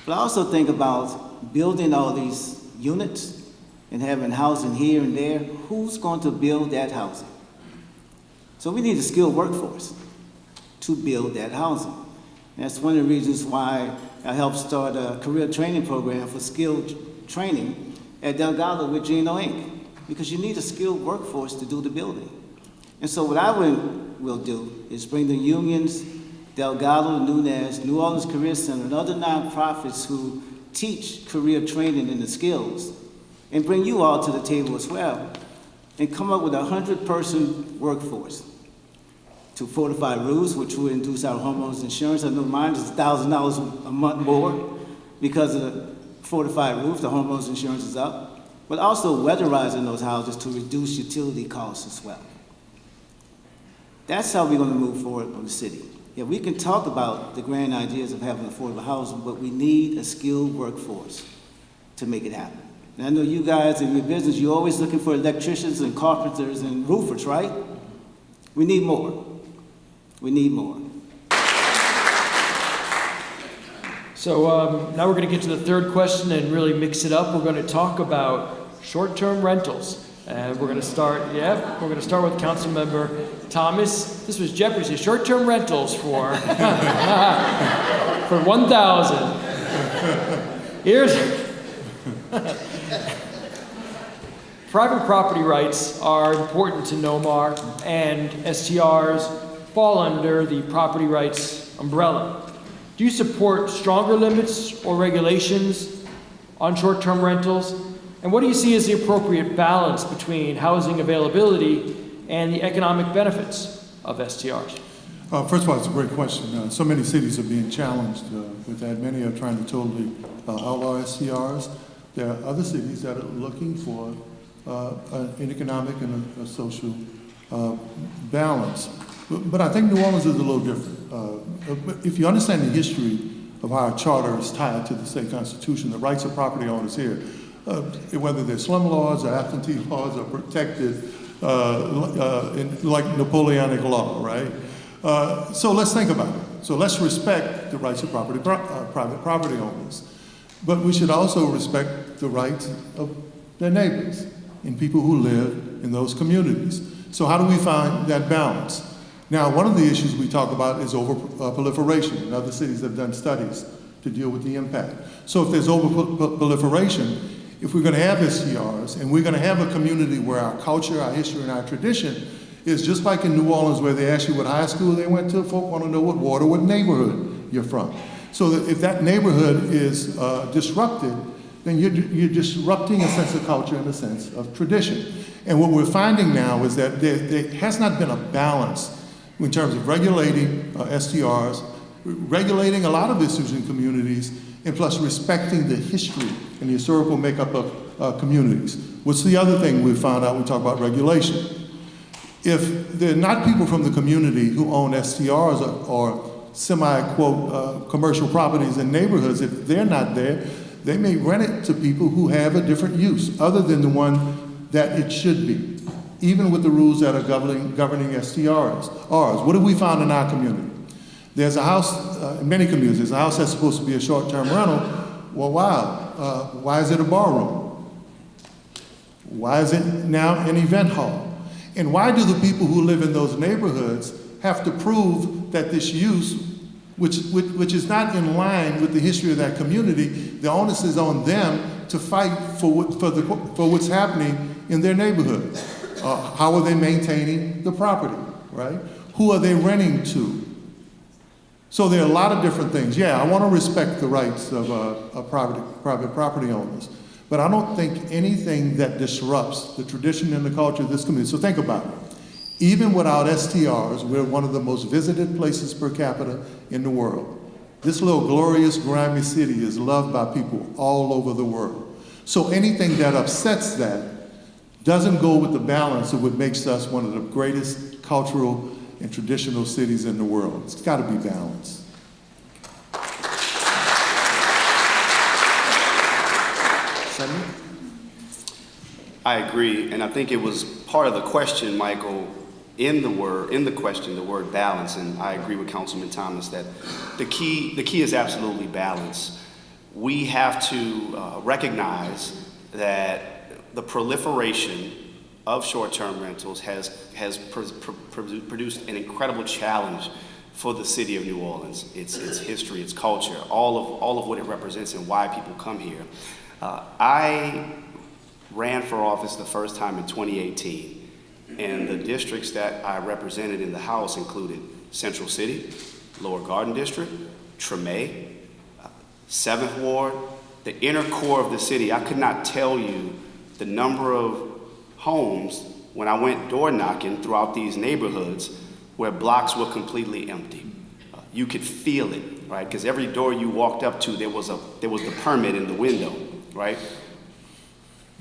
But I also think about building all these units and having housing here and there. Who's going to build that housing? So we need a skilled workforce to build that housing. And that's one of the reasons why I helped start a career training program for skilled training at Delgado with Gino Inc. Because you need a skilled workforce to do the building. And so what I will do is bring the unions, Delgado, Nunez, New Orleans Career Center, and other nonprofits who teach career training and the skills, and bring you all to the table as well, and come up with a 100-person workforce to fortify roofs, which will induce our homeowners insurance. I know mine is $1,000 a month more because of the fortified roof. The homeowners insurance is up, but also weatherizing those houses to reduce utility costs as well. That's how we're going to move forward on the city. Yeah, we can talk about the grand ideas of having affordable housing, but we need a skilled workforce to make it happen. And I know you guys in your business, you're always looking for electricians and carpenters and roofers, right? We need more. We need more. So now we're going to get to the third question and really mix it up. We're going to talk about short-term rentals. And we're going to start, with Councilmember Thomas. This was Jeopardy. Short-term rentals for for 1,000. Here's private property rights are important to NOMAR, and STRs fall under the property rights umbrella. Do you support stronger limits or regulations on short-term rentals? And what do you see as the appropriate balance between housing availability and the economic benefits of STRs? First of all, it's a great question. So many cities are being challenged with that. Many are trying to totally outlaw STRs. There are other cities that are looking for an economic and a social balance. But I think New Orleans is a little different. If you understand the history of how our charter is tied to the state constitution, the rights of property owners here, whether they're slum laws or absentee laws, are protected like Napoleonic law, right? So let's think about it. So let's respect the rights of private property owners. But we should also respect the rights of their neighbors and people who live in those communities. So how do we find that balance? Now, one of the issues we talk about is over-proliferation, and other cities have done studies to deal with the impact. So if there's over-proliferation, if we're going to have STRs, and we're going to have a community where our culture, our history, and our tradition is just like in New Orleans, where they ask you what high school they went to, folk want to know what neighborhood you're from. So that if that neighborhood is disrupted, then you're disrupting a sense of culture and a sense of tradition. And what we're finding now is that there has not been a balance in terms of regulating STRs, regulating a lot of issues in communities, and plus respecting the history and the historical makeup of communities. What's the other thing we found out? We talk about regulation. If there are not people from the community who own STRs or semi-quote commercial properties in neighborhoods, if they're not there, they may rent it to people who have a different use other than the one that it should be, even with the rules that are governing STRs. What have we found in our community? There's a house, in many communities, there's a house that's supposed to be a short-term rental. Well, wow, why is it a ballroom? Why is it now an event hall? And why do the people who live in those neighborhoods have to prove that this use, which is not in line with the history of that community, the onus is on them to fight for what's happening in their neighborhood? How are they maintaining the property, right? Who are they renting to? So there are a lot of different things. Yeah, I want to respect the rights of private property owners, but I don't think anything that disrupts the tradition and the culture of this community. So think about it. Even without STRs, we're one of the most visited places per capita in the world. This little glorious, grimy city is loved by people all over the world. So anything that upsets that doesn't go with the balance of what makes us one of the greatest cultural and traditional cities in the world. It's got to be balanced. I agree, and I think it was part of the question, Michael, in the question, the word balance, and I agree with Councilman Thomas that the key is absolutely balance. We have to recognize that the proliferation of short-term rentals has produced an incredible challenge for the city of New Orleans, its history, its culture, all of what it represents and why people come here. I ran for office the first time in 2018. And the districts that I represented in the House included Central City, Lower Garden District, Treme, 7th Ward, the inner core of the city. I could not tell you the number of homes when I went door knocking throughout these neighborhoods where blocks were completely empty. You could feel it, right? Because every door you walked up to, there was the permit in the window, right?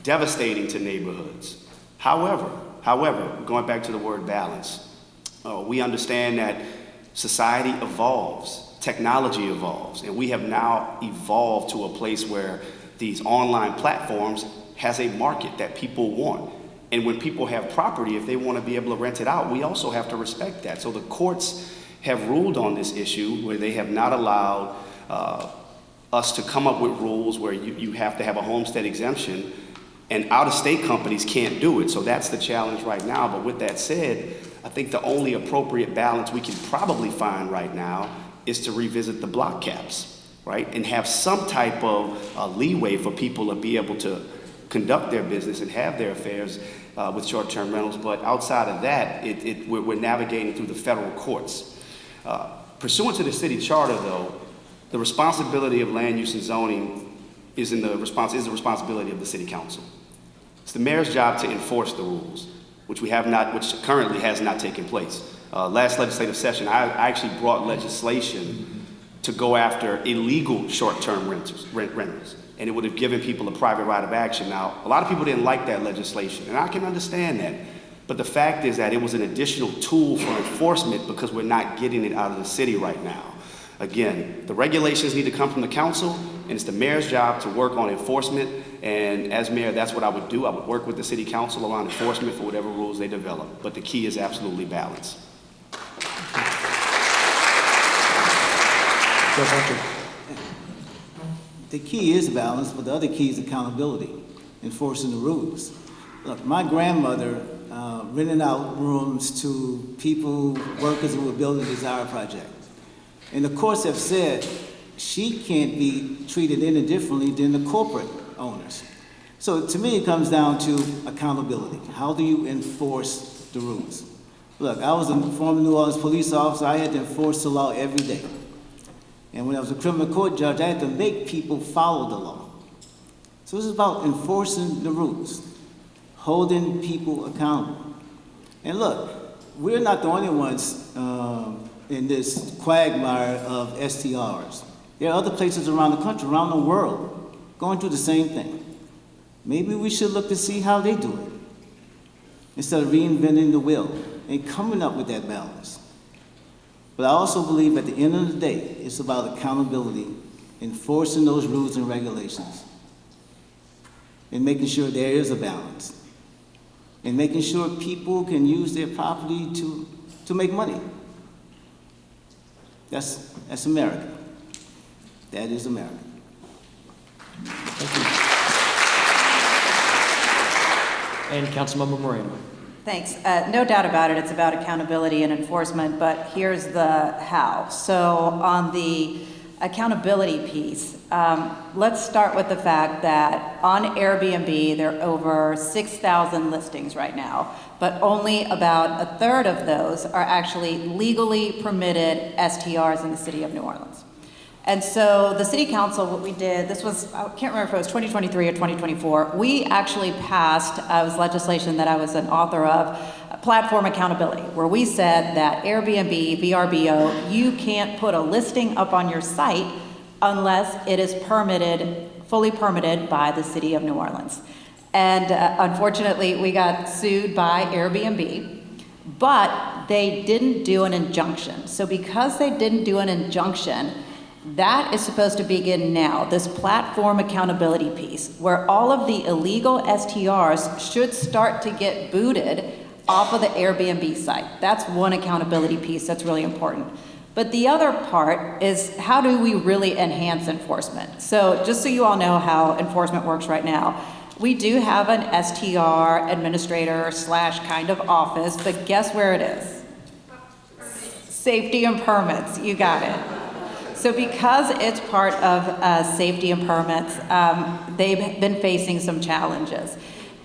Devastating to neighborhoods. However, going back to the word balance, we understand that society evolves, technology evolves, and we have now evolved to a place where these online platforms has a market that people want. And when people have property, if they want to be able to rent it out, we also have to respect that. So the courts have ruled on this issue where they have not allowed us to come up with rules where you have to have a homestead exemption, and out-of-state companies can't do it. So that's the challenge right now. But with that said, I think the only appropriate balance we can probably find right now is to revisit the block caps, right? And have some type of leeway for people to be able to conduct their business and have their affairs with short-term rentals. But outside of that, we're navigating through the federal courts. Pursuant to the city charter, though, the responsibility of land use and zoning is the responsibility of the city council. It's the mayor's job to enforce the rules, which currently has not taken place. Last legislative session, I actually brought legislation to go after illegal short-term rentals, and it would have given people a private right of action. Now, a lot of people didn't like that legislation, and I can understand that. But the fact is that it was an additional tool for enforcement because we're not getting it out of the city right now. Again, the regulations need to come from the council, and it's the mayor's job to work on enforcement. And as mayor, that's what I would do. I would work with the city council around enforcement for whatever rules they develop. But the key is absolutely balance. The key is balance, but the other key is accountability, enforcing the rules. Look, my grandmother rented out rooms to people, workers who were building the Desire Project. And the courts have said she can't be treated any differently than the corporate owners. So to me, it comes down to accountability. How do you enforce the rules? Look, I was a former New Orleans police officer. I had to enforce the law every day. And when I was a criminal court judge, I had to make people follow the law. So this is about enforcing the rules, holding people accountable. And look, we're not the only ones in this quagmire of STRs. There are other places around the country, around the world, going through the same thing. Maybe we should look to see how they do it, instead of reinventing the wheel and coming up with that balance. But I also believe at the end of the day, it's about accountability, enforcing those rules and regulations, and making sure there is a balance, and making sure people can use their property to make money. That's America. That is America. Thank you. And Councilmember Moreno. Thanks. No doubt about it, it's about accountability and enforcement, but here's the how. So on the accountability piece, let's start with the fact that on Airbnb, there are over 6,000 listings right now, but only about a third of those are actually legally permitted STRs in the city of New Orleans. And so the city council, what we did, this was, I can't remember if it was 2023 or 2024, we actually passed, it was legislation that I was an author of, platform accountability, where we said that Airbnb, VRBO, you can't put a listing up on your site unless it is permitted, fully permitted by the city of New Orleans. And unfortunately, we got sued by Airbnb, but they didn't do an injunction. So because they didn't do an injunction, that is supposed to begin now, this platform accountability piece, where all of the illegal STRs should start to get booted off of the Airbnb site. That's one accountability piece that's really important. But the other part is, how do we really enhance enforcement? So just so you all know how enforcement works right now, we do have an STR administrator / kind of office, but guess where it is? Safety and permits, you got it. So because it's part of safety and permits, they've been facing some challenges.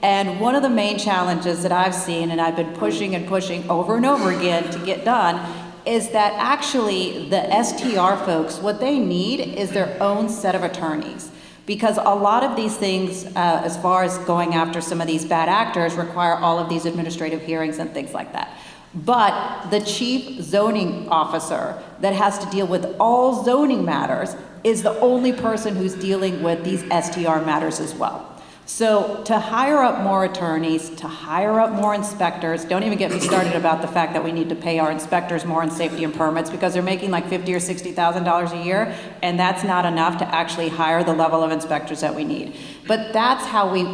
And one of the main challenges that I've seen, and I've been pushing and pushing over and over again to get done, is that actually the STR folks, what they need is their own set of attorneys. Because a lot of these things, as far as going after some of these bad actors, require all of these administrative hearings and things like that. But the chief zoning officer that has to deal with all zoning matters is the only person who's dealing with these STR matters as well. So to hire up more attorneys, to hire up more inspectors, don't even get me started about the fact that we need to pay our inspectors more in safety and permits because they're making like $50,000 or $60,000 a year, and that's not enough to actually hire the level of inspectors that we need. But that's how we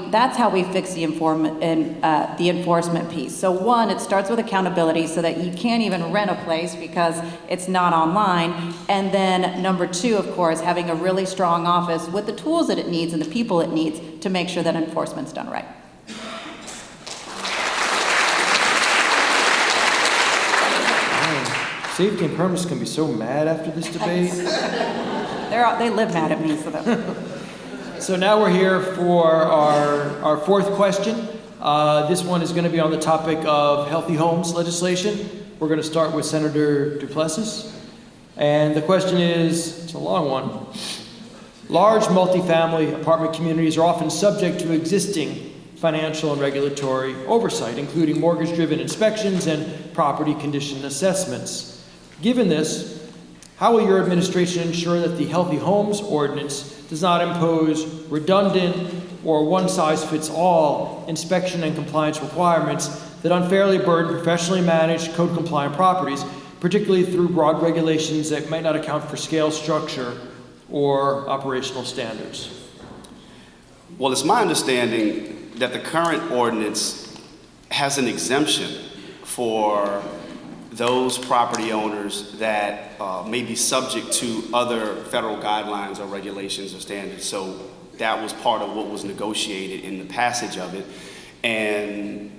fix the enforcement piece. So one, it starts with accountability so that you can't even rent a place because it's not online. And then number two, of course, having a really strong office with the tools that it needs and the people it needs to make sure that enforcement's done right. Safety and permits can be so mad after this debate. They live mad at me, So now we're here for our fourth question. This one is going to be on the topic of healthy homes legislation. We're going to start with Senator Duplessis. And the question is, it's a long one. Large multifamily apartment communities are often subject to existing financial and regulatory oversight, including mortgage-driven inspections and property condition assessments. Given this, how will your administration ensure that the Healthy Homes Ordinance does not impose redundant or one-size-fits-all inspection and compliance requirements that unfairly burden professionally managed code-compliant properties, particularly through broad regulations that might not account for scale, structure, or operational standards? Well, it's my understanding that the current ordinance has an exemption for those property owners that may be subject to other federal guidelines or regulations or standards. So that was part of what was negotiated in the passage of it. And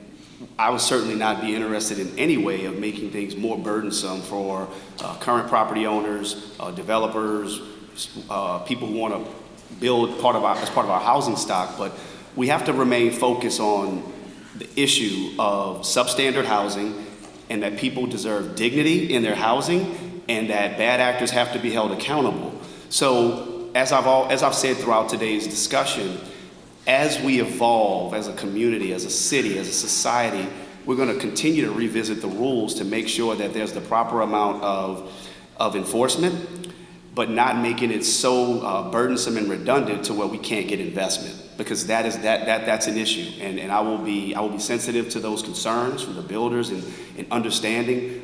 I would certainly not be interested in any way of making things more burdensome for current property owners, developers, people who want to build as part of our housing stock. But we have to remain focused on the issue of substandard housing, and that people deserve dignity in their housing, and that bad actors have to be held accountable. So as I've said throughout today's discussion, as we evolve as a community, as a city, as a society, we're going to continue to revisit the rules to make sure that there's the proper amount of enforcement. but not making it so burdensome and redundant to where we can't get investment, because that's an issue. And I will be sensitive to those concerns from the builders and understanding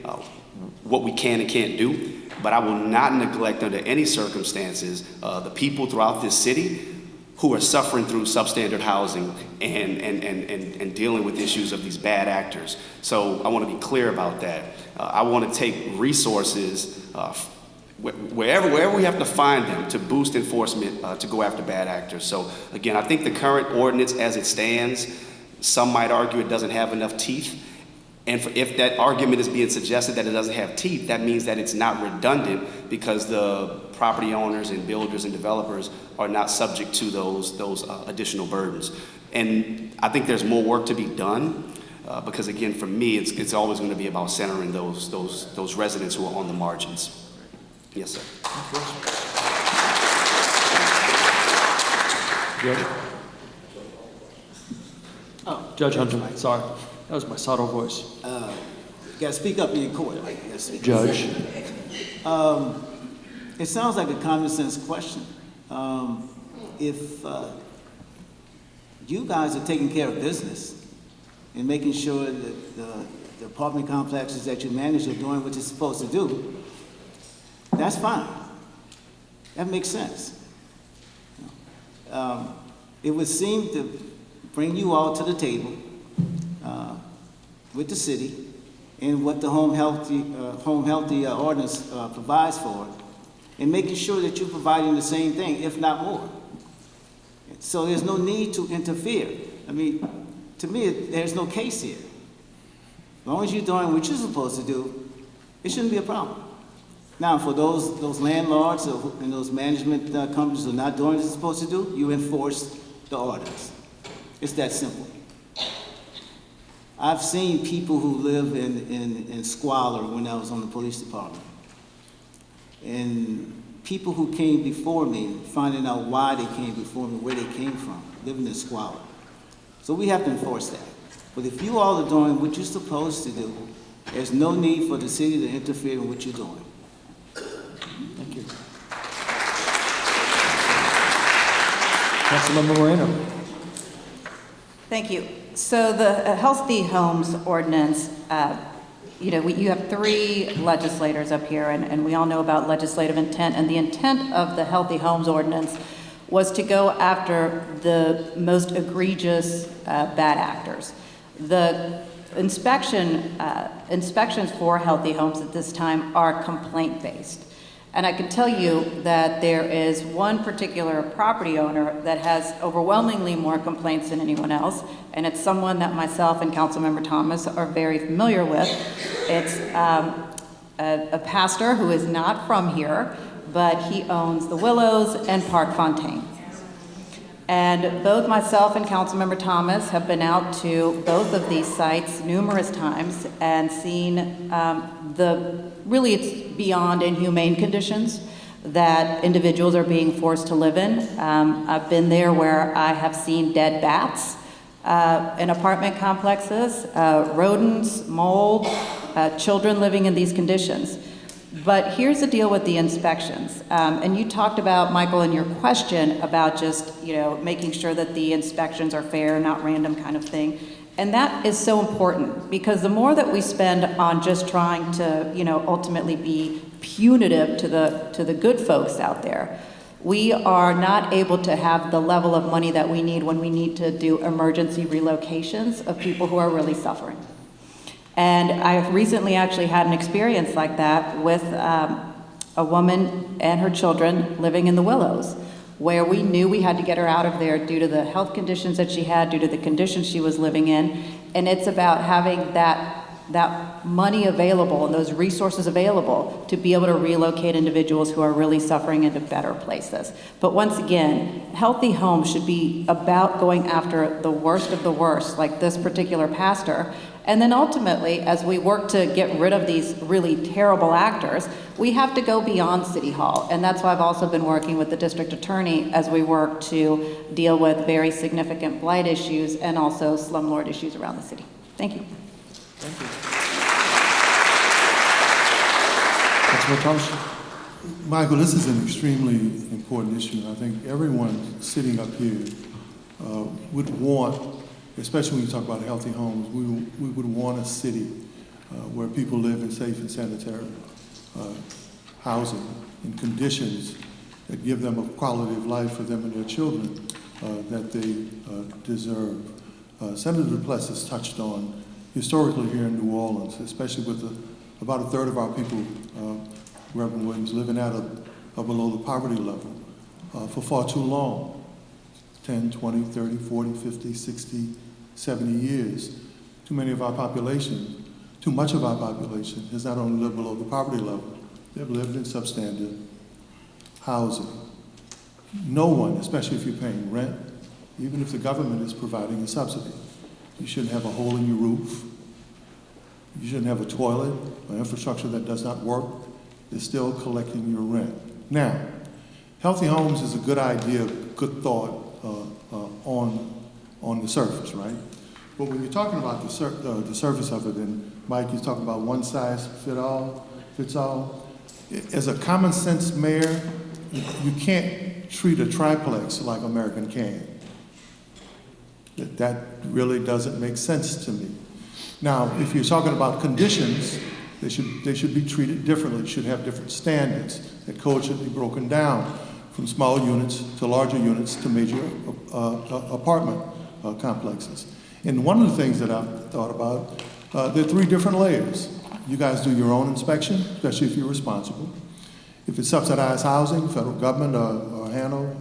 what we can and can't do. But I will not neglect under any circumstances the people throughout this city who are suffering through substandard housing and dealing with issues of these bad actors. So I want to be clear about that. I want to take resources wherever we have to find them to boost enforcement to go after bad actors. So again, I think the current ordinance as it stands, some might argue it doesn't have enough teeth. And if that argument is being suggested that it doesn't have teeth, that means that it's not redundant, because the property owners and builders and developers are not subject to those additional burdens. And I think there's more work to be done, because again, for me, it's always going to be about centering those residents who are on the margins. Yes, sir. Judge Hunter, sorry. That was my subtle voice. You gotta speak up in court. Like, you gotta speak up. Judge. It sounds like a common sense question. If you guys are taking care of business and making sure that the apartment complexes that you manage are doing what you're supposed to do, that's fine. That makes sense. It would seem to bring you all to the table with the city and what the home healthy ordinance provides for, and making sure that you're providing the same thing, if not more. So there's no need to interfere. I mean, to me, there's no case here. As long as you're doing what you're supposed to do, it shouldn't be a problem. Now, for those landlords and those management companies who are not doing what they're supposed to do, you enforce the ordinance. It's that simple. I've seen people who live in squalor when I was on the police department. And people who came before me, finding out why they came before me, where they came from, living in squalor. So we have to enforce that. But if you all are doing what you're supposed to do, there's no need for the city to interfere in what you're doing. Thank you. Councilmember Moreno. Thank you. So the Healthy Homes Ordinance, you have three legislators up here, and we all know about legislative intent. And the intent of the Healthy Homes Ordinance was to go after the most egregious bad actors. The inspections for healthy homes at this time are complaint-based. And I can tell you that there is one particular property owner that has overwhelmingly more complaints than anyone else, and it's someone that myself and Councilmember Thomas are very familiar with. It's a pastor who is not from here, but he owns the Willows and Park Fontaine. And both myself and Councilmember Thomas have been out to both of these sites numerous times and seen really it's beyond inhumane conditions that individuals are being forced to live in. I've been there where I have seen dead bats in apartment complexes, rodents, mold, children living in these conditions. But here's the deal with the inspections. And you talked about, Michael, in your question about just, making sure that the inspections are fair, not random kind of thing. And that is so important, because the more that we spend on just trying to, ultimately be punitive to the good folks out there, we are not able to have the level of money that we need when we need to do emergency relocations of people who are really suffering. And I recently actually had an experience like that with a woman and her children living in the Willows, where we knew we had to get her out of there due to the health conditions that she had, due to the conditions she was living in. And it's about having that money available and those resources available to be able to relocate individuals who are really suffering into better places. But once again, healthy homes should be about going after the worst of the worst, like this particular pastor. And then ultimately, as we work to get rid of these really terrible actors, we have to go beyond City Hall. And that's why I've also been working with the district attorney as we work to deal with very significant blight issues and also slumlord issues around the city. Thank you. Thank you. Councilman Thomas. Michael, this is an extremely important issue. I think everyone sitting up here would want, especially when you talk about healthy homes, we would want a city where people live in safe and sanitary housing and conditions that give them a quality of life for them and their children that they deserve. Senator Duplessis touched on historically here in New Orleans, especially with about a third of our people, Reverend Williams, living at or below the poverty level for far too long, 10, 20, 30, 40, 50, 60, 70 years. Too much of our population has not only lived below the poverty level, they've lived in substandard housing. No one, especially if you're paying rent, even if the government is providing a subsidy, you shouldn't have a hole in your roof. You shouldn't have a toilet or infrastructure that does not work. They're still collecting your rent. Now, healthy homes is a good idea, good thought on the surface, right? But when you're talking about the surface of it, and Mike, you're talking about one size fits all. As a common sense mayor, you can't treat a triplex like American can. That really doesn't make sense to me. Now, if you're talking about conditions, they should be treated differently, should have different standards. That code should be broken down from small units to larger units to major apartment complexes. And one of the things that I've thought about, there are 3 different layers. You guys do your own inspection, especially if you're responsible. If it's subsidized housing, federal government or Hanover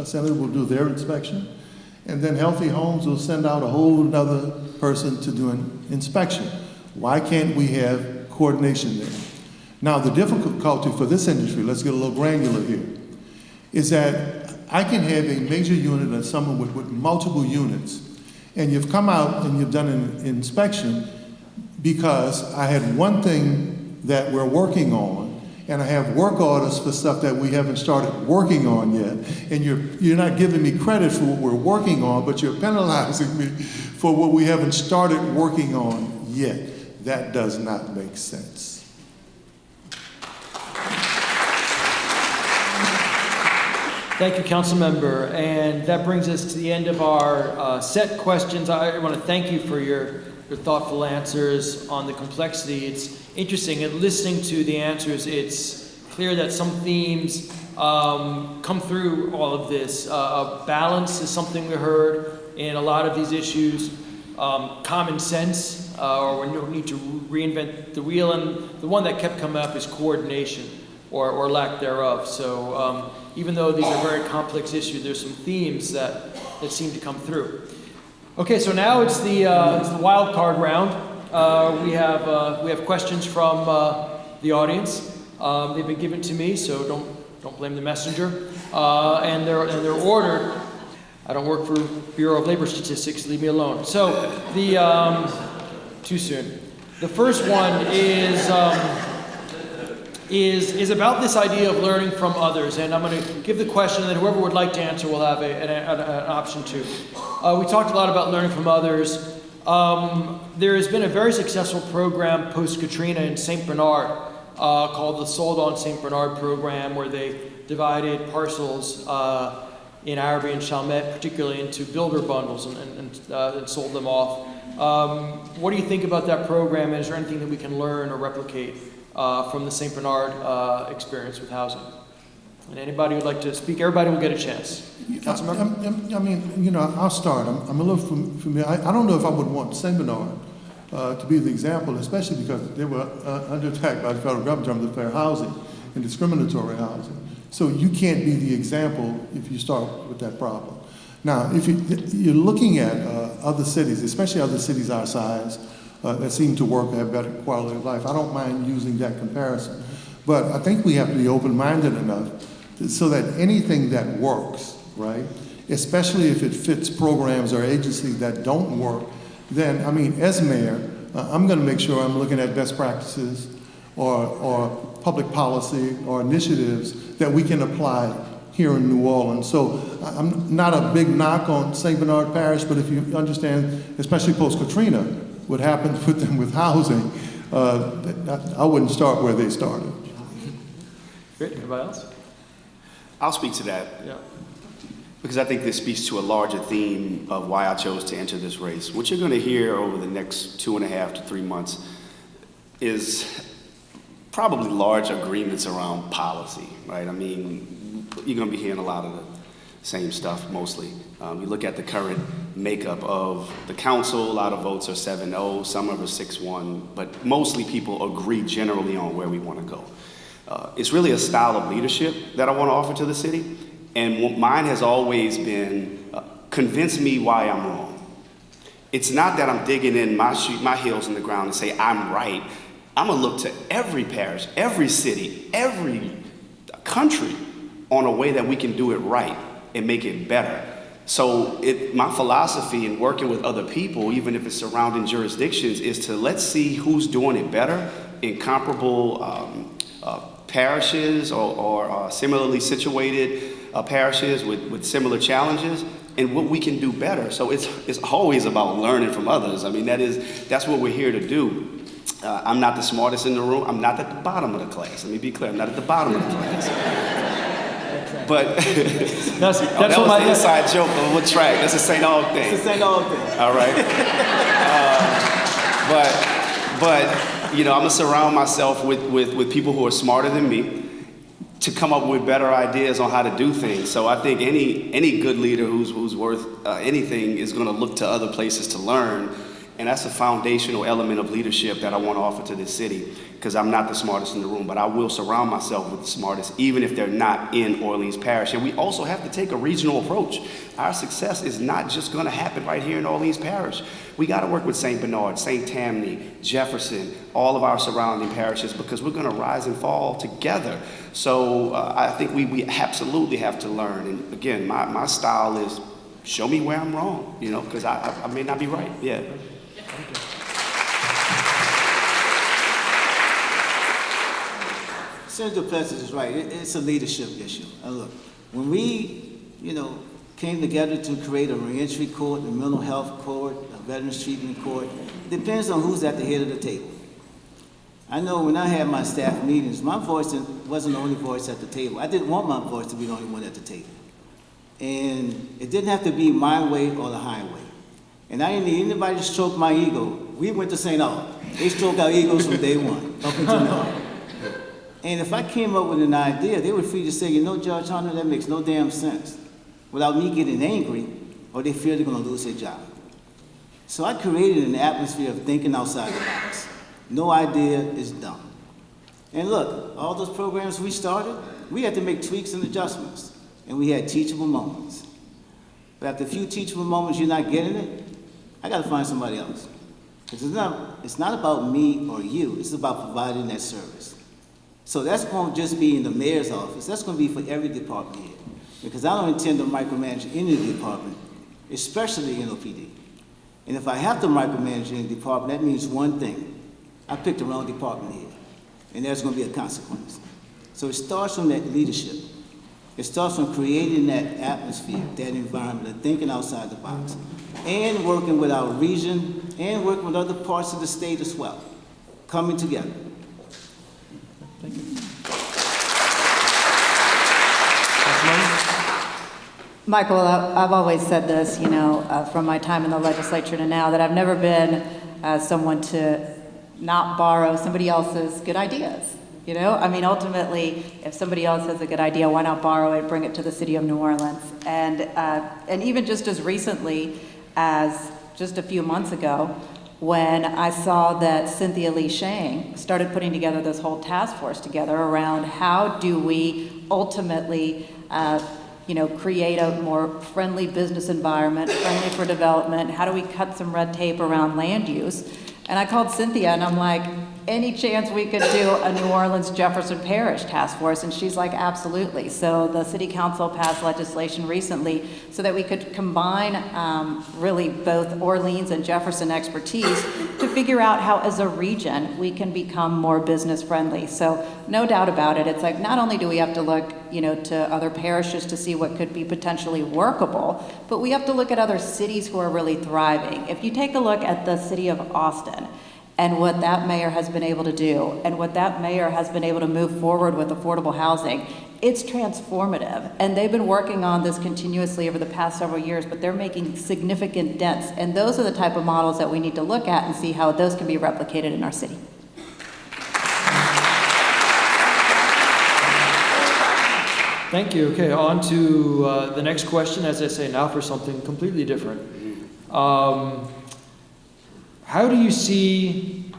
Senator will do their inspection. And then Healthy Homes will send out a whole other person to do an inspection. Why can't we have coordination there? Now, the difficulty for this industry, let's get a little granular here, is that I can have a major unit or someone with multiple units, and you've come out and you've done an inspection because I had one thing that we're working on, and I have work orders for stuff that we haven't started working on yet, and you're not giving me credit for what we're working on, but you're penalizing me for what we haven't started working on yet. That does not make sense. Thank you, Council Member. And that brings us to the end of our set questions. I want to thank you for your thoughtful answers on the complexity. It's interesting, and listening to the answers, it's clear that some themes come through all of this. Balance is something we heard in a lot of these issues. Common sense, or we don't need to reinvent the wheel. And the one that kept coming up is coordination, or lack thereof. So even though these are very complex issues, there's some themes that seem to come through. Okay, so now it's the wild card round. We have questions from the audience. They've been given to me, so don't blame the messenger. And they're ordered. I don't work for Bureau of Labor Statistics. Leave me alone. So too soon. The first one is about this idea of learning from others, and I'm going to give the question, and then whoever would like to answer will have an option to. We talked a lot about learning from others. There has been a very successful program post-Katrina in St. Bernard called the Sold on St. Bernard program, where they divided parcels in Arabi and Chalmette, particularly into builder bundles, and sold them off. What do you think about that program, and is there anything that we can learn or replicate from the St. Bernard experience with housing? And anybody who'd like to speak, everybody will get a chance. Councilmember? I mean, I'll start. I'm a little familiar. I don't know if I would want St. Bernard to be the example, especially because they were under attack by the federal government in terms of fair housing and discriminatory housing. So you can't be the example if you start with that problem. Now, if you're looking at other cities, especially other cities our size, that seem to work, have better quality of life, I don't mind using that comparison. But I think we have to be open-minded enough so that anything that works, right, especially if it fits programs or agencies that don't work, then, I mean, as mayor, I'm going to make sure I'm looking at best practices or public policy or initiatives that we can apply here in New Orleans. So I'm not a big knock on St. Bernard Parish, but if you understand, especially post-Katrina, what happened with them with housing, I wouldn't start where they started. Great, anybody else? I'll speak to that Yeah. because I think this speaks to a larger theme of why I chose to enter this race. What you're going to hear over the next 2.5 to 3 months is probably large agreements around policy, right? I mean, you're going to be hearing a lot of the same stuff mostly. You look at the current makeup of the council, a lot of votes are 7-0, some of them are 6-1, but mostly people agree generally on where we want to go. It's really a style of leadership that I want to offer to the city, and mine has always been convince me why I'm wrong. It's not that I'm digging in my heels in the ground and say I'm right. I'm going to look to every parish, every city, every country on a way that we can do it right and make it better. So my philosophy in working with other people, even if it's surrounding jurisdictions, is to let's see who's doing it better in comparable parishes or similarly situated parishes with similar challenges, and what we can do better. So it's always about learning from others. I mean, that's what we're here to do. I'm not the smartest in the room. I'm not at the bottom of the class. Let me be clear. I'm not at the bottom of the class. But That's that was what the inside joke of what track. That's the St. Aug thing. It's the St. Aug thing. All right. But you know, I'm gonna surround myself with people who are smarter than me to come up with better ideas on how to do things. So I think any good leader who's worth anything is gonna look to other places to learn. And that's a foundational element of leadership that I want to offer to this city, because I'm not the smartest in the room, but I will surround myself with the smartest, even if they're not in Orleans Parish. And we also have to take a regional approach. Our success is not just going to happen right here in Orleans Parish. We got to work with St. Bernard, St. Tammany, Jefferson, all of our surrounding parishes, because we're going to rise and fall together. So I think we absolutely have to learn. And again, my style is show me where I'm wrong, you know, because I may not be right. Yeah. Senator Plessis is right. It's a leadership issue. Look, when we, came together to create a reentry court, a mental health court, a veterans treatment court, it depends on who's at the head of the table. I know when I had my staff meetings, my voice wasn't the only voice at the table. I didn't want my voice to be the only one at the table. And it didn't have to be my way or the highway. And I didn't need anybody to stroke my ego. We went to St. Aug. They stroked our egos from day one, up until now. And if I came up with an idea, they were free to say, Judge Hunter, that makes no damn sense, without me getting angry, or they fear they're going to lose their job. So I created an atmosphere of thinking outside the box. No idea is dumb. And look, all those programs we started, we had to make tweaks and adjustments, and we had teachable moments. But after a few teachable moments, you're not getting it, I got to find somebody else. Because it's not about me or you, it's about providing that service. So that's going to just be in the mayor's office. That's going to be for every department here. Because I don't intend to micromanage any department, especially NOPD. And if I have to micromanage any department, that means one thing. I picked the wrong department here, and there's going to be a consequence. So it starts from that leadership. It starts from creating that atmosphere, that environment, of thinking outside the box, and working with our region, and working with other parts of the state as well, coming together. Thank you. Michael, I've always said this, from my time in the legislature to now, that I've never been someone to not borrow somebody else's good ideas. Ultimately, if somebody else has a good idea, why not borrow it, bring it to the city of New Orleans? And even just as recently as just a few months ago, when I saw that Cynthia Lee Shang started putting together this whole task force together around how do we ultimately, create a more friendly business environment, friendly for development, how do we cut some red tape around land use? And I called Cynthia and I'm like, any chance we could do a New Orleans Jefferson Parish task force? And she's like, absolutely. So the city council passed legislation recently so that we could combine really both Orleans and Jefferson expertise to figure out how as a region we can become more business friendly. So no doubt about it. It's like, not only do we have to look, to other parishes to see what could be potentially workable, but we have to look at other cities who are really thriving. If you take a look at the city of Austin, and what that mayor has been able to do, and what that mayor has been able to move forward with affordable housing, it's transformative. And they've been working on this continuously over the past several years, but they're making significant dents. And those are the type of models that we need to look at and see how those can be replicated in our city. Thank you. Okay, on to the next question, as I say, now for something completely different. How do you see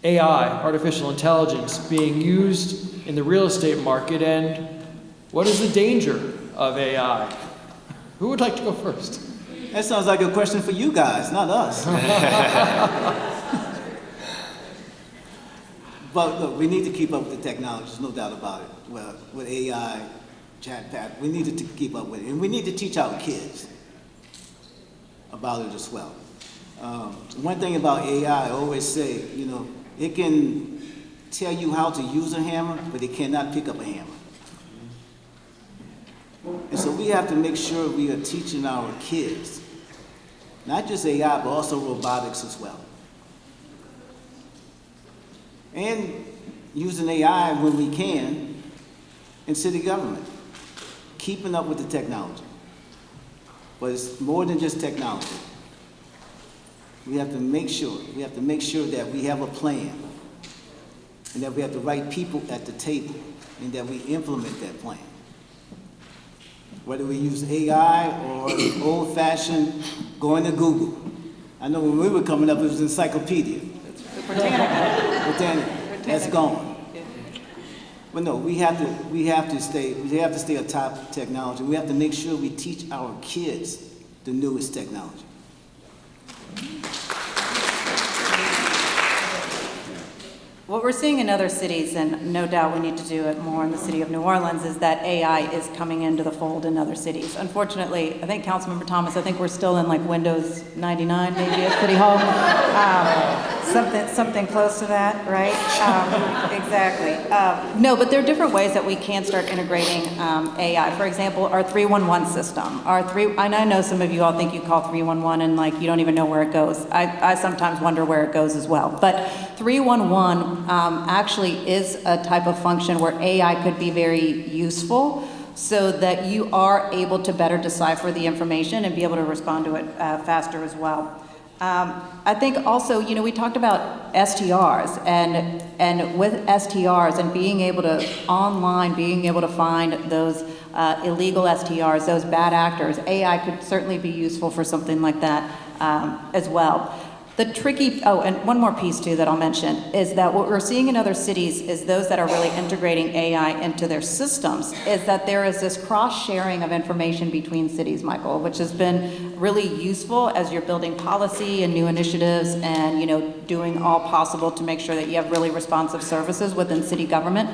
AI, artificial intelligence, being used in the real estate market, and what is the danger of AI? Who would like to go first? That sounds like a question for you guys, not us. But look, we need to keep up with the technology, there's no doubt about it. Well, with AI, chat, we need to keep up with it. And we need to teach our kids about it as well. One thing about AI, I always say, you know, it can tell you how to use a hammer, but it cannot pick up a hammer. And so we have to make sure we are teaching our kids, not just AI, but also robotics as well. And using AI when we can in city government, keeping up with the technology. But it's more than just technology. We have to make sure that we have a plan and that we have the right people at the table and that we implement that plan. Whether we use AI or old-fashioned going to Google. I know when we were coming up, it was encyclopedia. Britannica. That's gone. But no, we have to stay atop technology. We have to make sure we teach our kids the newest technology. What we're seeing in other cities, and no doubt we need to do it more in the city of New Orleans, is that AI is coming into the fold in other cities. Unfortunately, I think Councilmember Thomas, I think we're still in like Windows 99 maybe at City Hall. Something close to that, right? Exactly. No, but there are different ways that we can start integrating AI. For example, our 311 system. And I know some of you all think you call 311 and like you don't even know where it goes. I sometimes wonder where it goes as well. But 311 actually is a type of function where AI could be very useful so that you are able to better decipher the information and be able to respond to it faster as well. I think also, you know, we talked about STRs and with STRs and being able to online, being able to find those illegal STRs, those bad actors, AI could certainly be useful for something like that as well. The tricky, and one more piece too that I'll mention, is that what we're seeing in other cities is those that are really integrating AI into their systems, is that there is this cross-sharing of information between cities, Michael, which has been really useful as you're building policy and new initiatives and, you know, doing all possible to make sure that you have really responsive services within city government.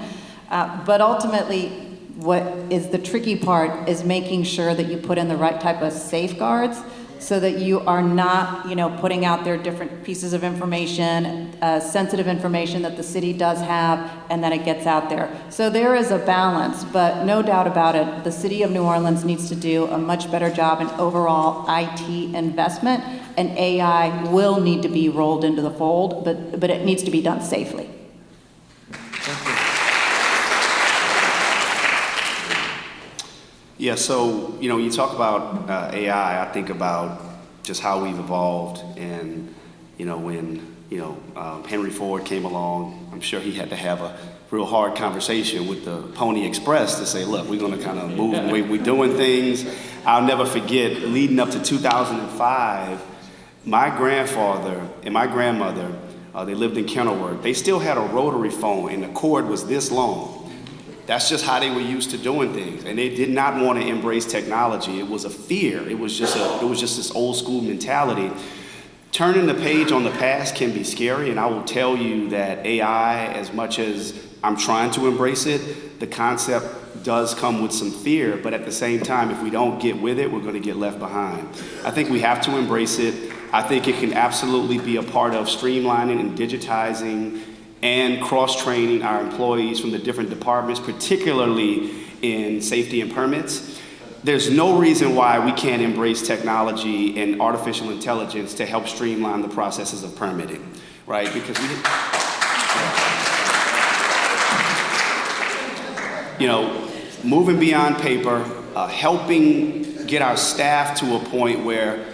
But ultimately, what is the tricky part is making sure that you put in the right type of safeguards so that you are not, you know, putting out there different pieces of information, sensitive information that the city does have, and then it gets out there. So there is a balance, but no doubt about it, the city of New Orleans needs to do a much better job in overall IT investment, and AI will need to be rolled into the fold, but it needs to be done safely. Thank you. Yeah, so, you know, when you talk about AI, I think about just how we've evolved. And, you know, when, Henry Ford came along, I'm sure he had to have a real hard conversation with the Pony Express to say, look, we're going to kind of move the way we're doing things. I'll never forget, leading up to 2005, my grandfather and my grandmother, they lived in Kenilworth. They still had a rotary phone, and the cord was this long. That's just how they were used to doing things, and they did not want to embrace technology. It was a fear. It was just this old school mentality. Turning the page on the past can be scary, and I will tell you that AI, as much as I'm trying to embrace it, the concept does come with some fear, but at the same time, if we don't get with it, we're going to get left behind. I think we have to embrace it. I think it can absolutely be a part of streamlining and digitizing and cross-training our employees from the different departments, particularly in safety and permits. There's no reason why we can't embrace technology and artificial intelligence to help streamline the processes of permitting, right? Because moving beyond paper, helping get our staff to a point where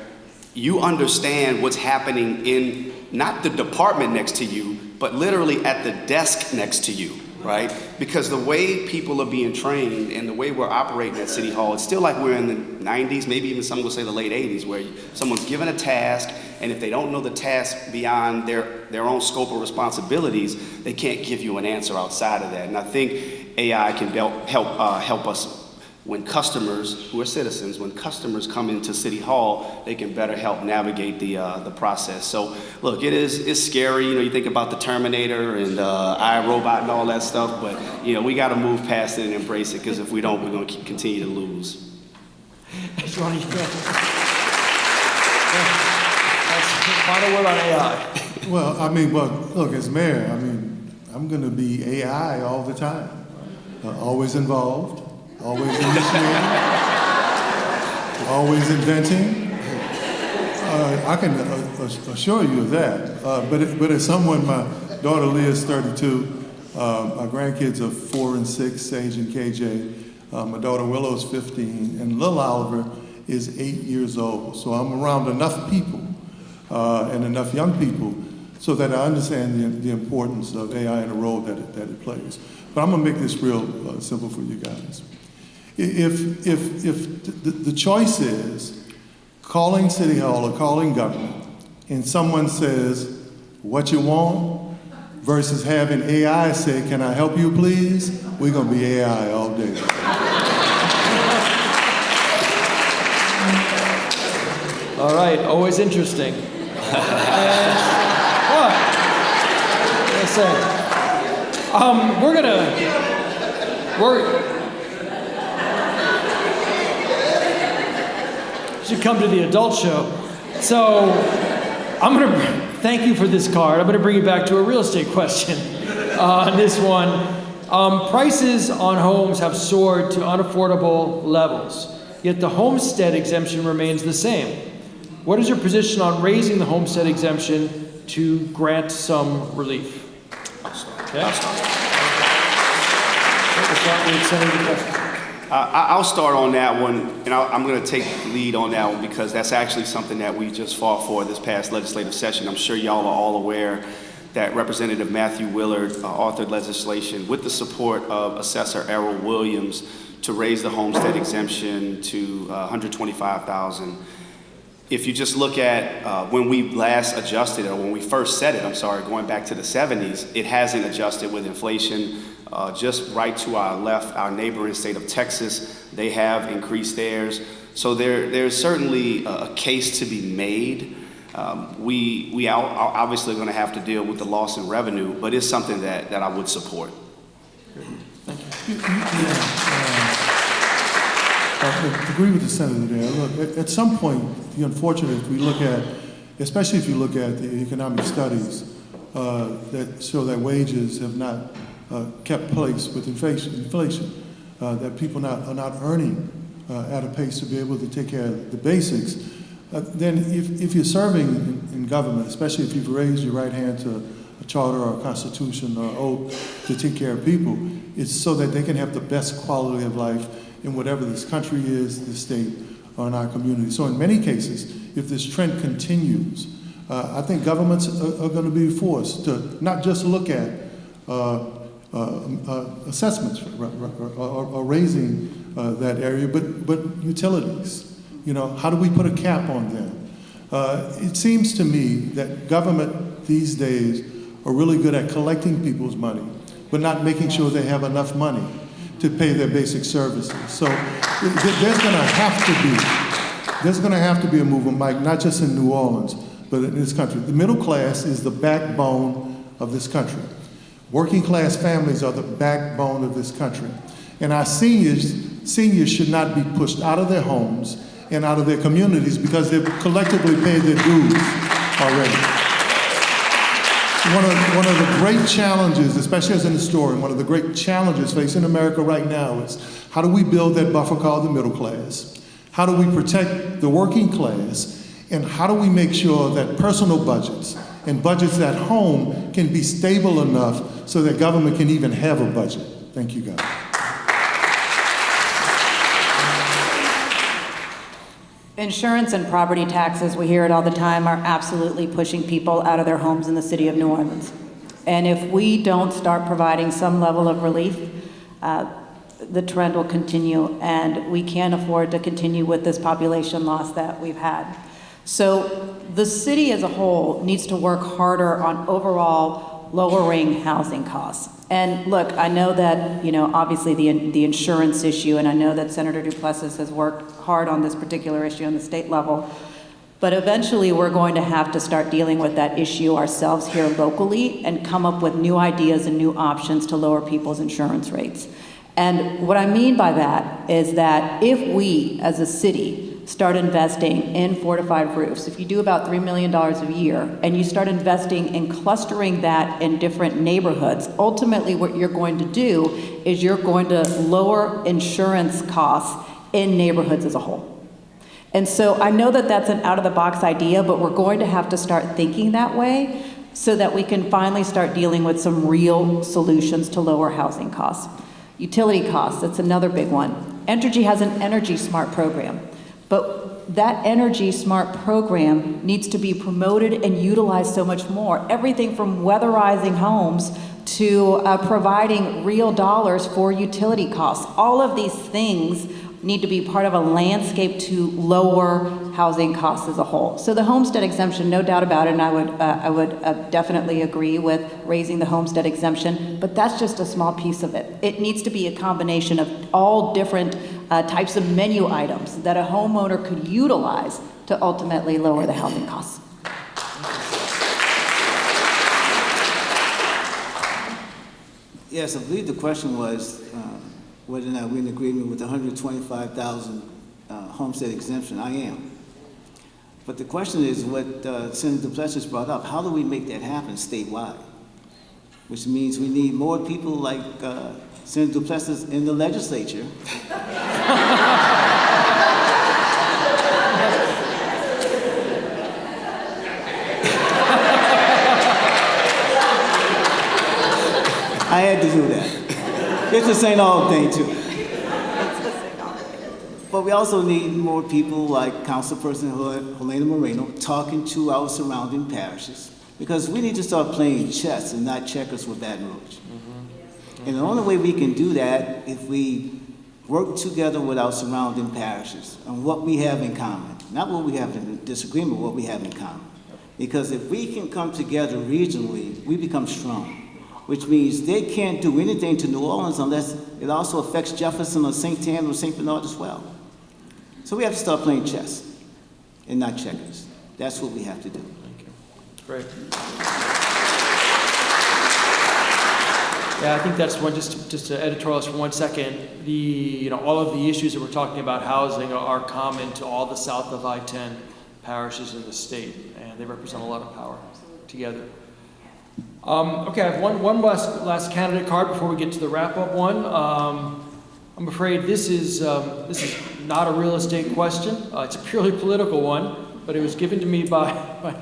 you understand what's happening in not the department next to you, but literally at the desk next to you, right? Because the way people are being trained and the way we're operating at City Hall, it's still like we're in the 90s, maybe even some will say the late 80s, where someone's given a task, and if they don't know the task beyond their own scope of responsibilities, they can't give you an answer outside of that. And I think AI can help us when customers, who are citizens, when customers come into City Hall, they can better help navigate the process. So look, it's scary. You think about the Terminator and iRobot and all that stuff, but we got to move past it and embrace it, because if we don't, we're going to continue to lose. Final word on AI. Well, look, as mayor, I'm going to be AI all the time. Always involved, always initiating, always inventing. I can assure you of that. But as someone, my daughter Leah is 32, my grandkids are 4 and 6, Sage and KJ. My daughter Willow's 15, and little Oliver is 8 years old. So I'm around enough people and enough young people so that I understand the importance of AI and the role that it plays. But I'm gonna make this real simple for you guys. If the choice is calling City Hall or calling government, and someone says, "What you want?" versus having AI say, "Can I help you, please?" We're gonna be AI all day. All right, always interesting. What? Listen, should come to the adult show. So I'm gonna thank you for this card. I'm gonna bring you back to a real estate question on this one. Prices on homes have soared to unaffordable levels, yet the homestead exemption remains the same. What is your position on raising the homestead exemption to grant some relief? Okay. I'll start on that one, and I'm going to take the lead on that one, because that's actually something that we just fought for this past legislative session. I'm sure y'all are all aware that Representative Matthew Willard authored legislation with the support of Assessor Errol Williams to raise the homestead exemption to $125,000. If you just look at when we last adjusted it, or when we first set it, going back to the 70s, it hasn't adjusted with inflation. Just right to our left, our neighboring state of Texas, they have increased theirs. So there's certainly a case to be made. We are obviously going to have to deal with the loss in revenue, but it's something that I would support. Thank you. I agree with the senator there. Look, at some point, the unfortunate, if we look at, especially if you look at the economic studies that show that wages have not kept pace with inflation, that people are not earning at a pace to be able to take care of the basics, then if you're serving in government, especially if you've raised your right hand to a charter or a constitution or oath to take care of people, it's so that they can have the best quality of life in whatever this country is, this state, or in our community. So in many cases, if this trend continues, I think governments are going to be forced to not just look at assessments or raising that area, but utilities. How do we put a cap on them? It seems to me that government these days are really good at collecting people's money, but not making sure they have enough money to pay their basic services. So there's going to have to be a movement, Mike, not just in New Orleans, but in this country. The middle class is the backbone of this country. Working class families are the backbone of this country. And our seniors should not be pushed out of their homes and out of their communities because they've collectively paid their dues already. One of the great challenges, especially as an historian, one of the great challenges facing America right now is how do we build that buffer called the middle class? How do we protect the working class? And how do we make sure that personal budgets and budgets at home can be stable enough so that government can even have a budget. Thank you, guys. Insurance and property taxes, we hear it all the time, are absolutely pushing people out of their homes in the city of New Orleans. And if we don't start providing some level of relief, the trend will continue, and we can't afford to continue with this population loss that we've had. So the city as a whole needs to work harder on overall lowering housing costs. And look, I know that, obviously the insurance issue, and I know that Senator Duplessis has worked hard on this particular issue on the state level, but eventually we're going to have to start dealing with that issue ourselves here locally and come up with new ideas and new options to lower people's insurance rates. And what I mean by that is that if we, as a city, start investing in fortified roofs, if you do about $3 million a year, and you start investing in clustering that in different neighborhoods, ultimately what you're going to do is you're going to lower insurance costs in neighborhoods as a whole. And so I know that that's an out-of-the-box idea, but we're going to have to start thinking that way so that we can finally start dealing with some real solutions to lower housing costs. Utility costs, that's another big one. Entergy has an Energy Smart program, but that Energy Smart program needs to be promoted and utilized so much more. Everything from weatherizing homes to providing real dollars for utility costs. All of these things need to be part of a landscape to lower housing costs as a whole. So the homestead exemption, no doubt about it, and I would definitely agree with raising the homestead exemption, but that's just a small piece of it. It needs to be a combination of all different types of menu items that a homeowner could utilize to ultimately lower the housing costs. Yes, I believe the question was whether or not we're in agreement with the 125,000 homestead exemption. I am. But the question is what Senator Duplessis brought up. How do we make that happen statewide? Which means we need more people like Senator Duplessis in the legislature. I had to do that. It's the St. Aug thing, too. But we also need more people like Councilperson Helena Moreno talking to our surrounding parishes, because we need to start playing chess and not checkers with Baton Rouge. And the only way we can do that if we work together with our surrounding parishes on what we have in common, not what we have in disagreement, what we have in common. Because if we can come together regionally, we become strong. Which means they can't do anything to New Orleans unless it also affects Jefferson or St. Anne or St. Bernard as well. So we have to start playing chess and not checkers. That's what we have to do. Thank you. Great. Yeah, I think that's one, just to editorialize for 1 second, all of the issues that we're talking about housing are common to all the south of I-10 parishes in the state, and they represent a lot of power together. Okay, I have one last candidate card before we get to the wrap-up one. I'm afraid this is not a real estate question. It's a purely political one, but it was given to me by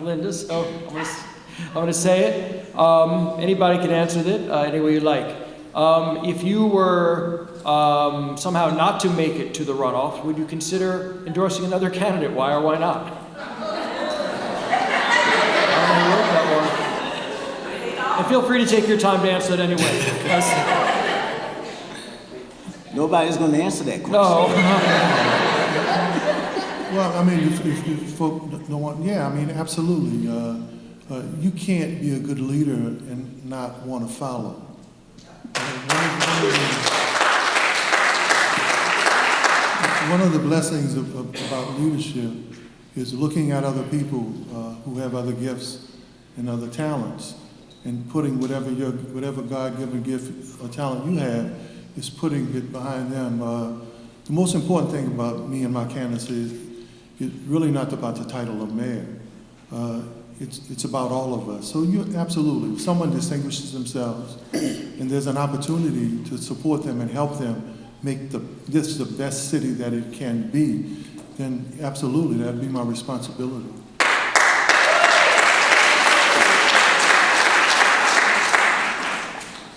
Linda, so I'm going to say it. Anybody can answer it any way you like. If you were somehow not to make it to the runoff, would you consider endorsing another candidate? Why or why not? And feel free to take your time to answer it anyway. Nobody's going to answer that question. No. Well, I mean, if folk don't want, yeah, I mean, absolutely. You can't be a good leader and not want to follow. One of the blessings about leadership is looking at other people who have other gifts and other talents, and putting whatever God-given gift or talent you have is putting it behind them. The most important thing about me and my candidacy is it's really not about the title of mayor. It's about all of us. So absolutely, if someone distinguishes themselves and there's an opportunity to support them and help them make this the best city that it can be, then absolutely, that'd be my responsibility.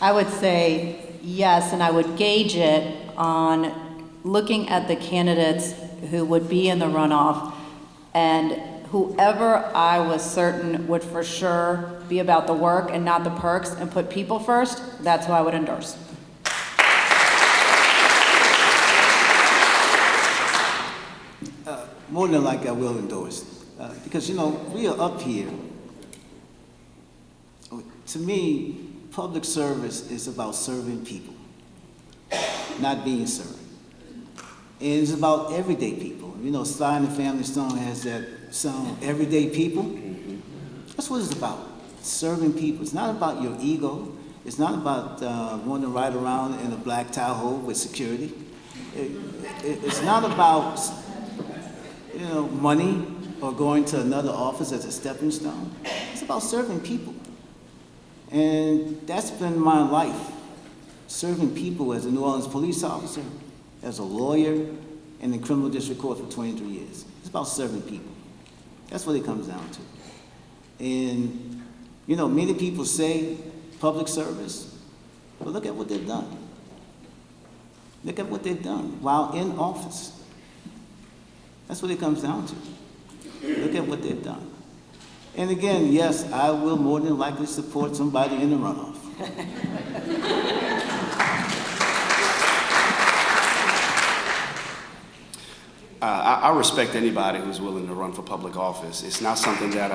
I would say yes, and I would gauge it on looking at the candidates who would be in the runoff, and whoever I was certain would for sure be about the work and not the perks and put people first, that's who I would endorse. More than likely, I will endorse. Because, we are up here. To me, public service is about serving people, not being served. And it's about everyday people. Sly and the Family Stone has that song, Everyday People. That's what it's about, serving people. It's not about your ego. It's not about wanting to ride around in a black Tahoe with security. It's not about money or going to another office as a stepping stone. It's about serving people. And that's been my life, serving people as a New Orleans police officer, as a lawyer, and in criminal district court for 23 years. It's about serving people. That's what it comes down to. And, many people say public service, but look at what they've done. Look at what they've done while in office. That's what it comes down to. Look at what they've done. And again, yes, I will more than likely support somebody in the runoff. I respect anybody who's willing to run for public office. It's not something that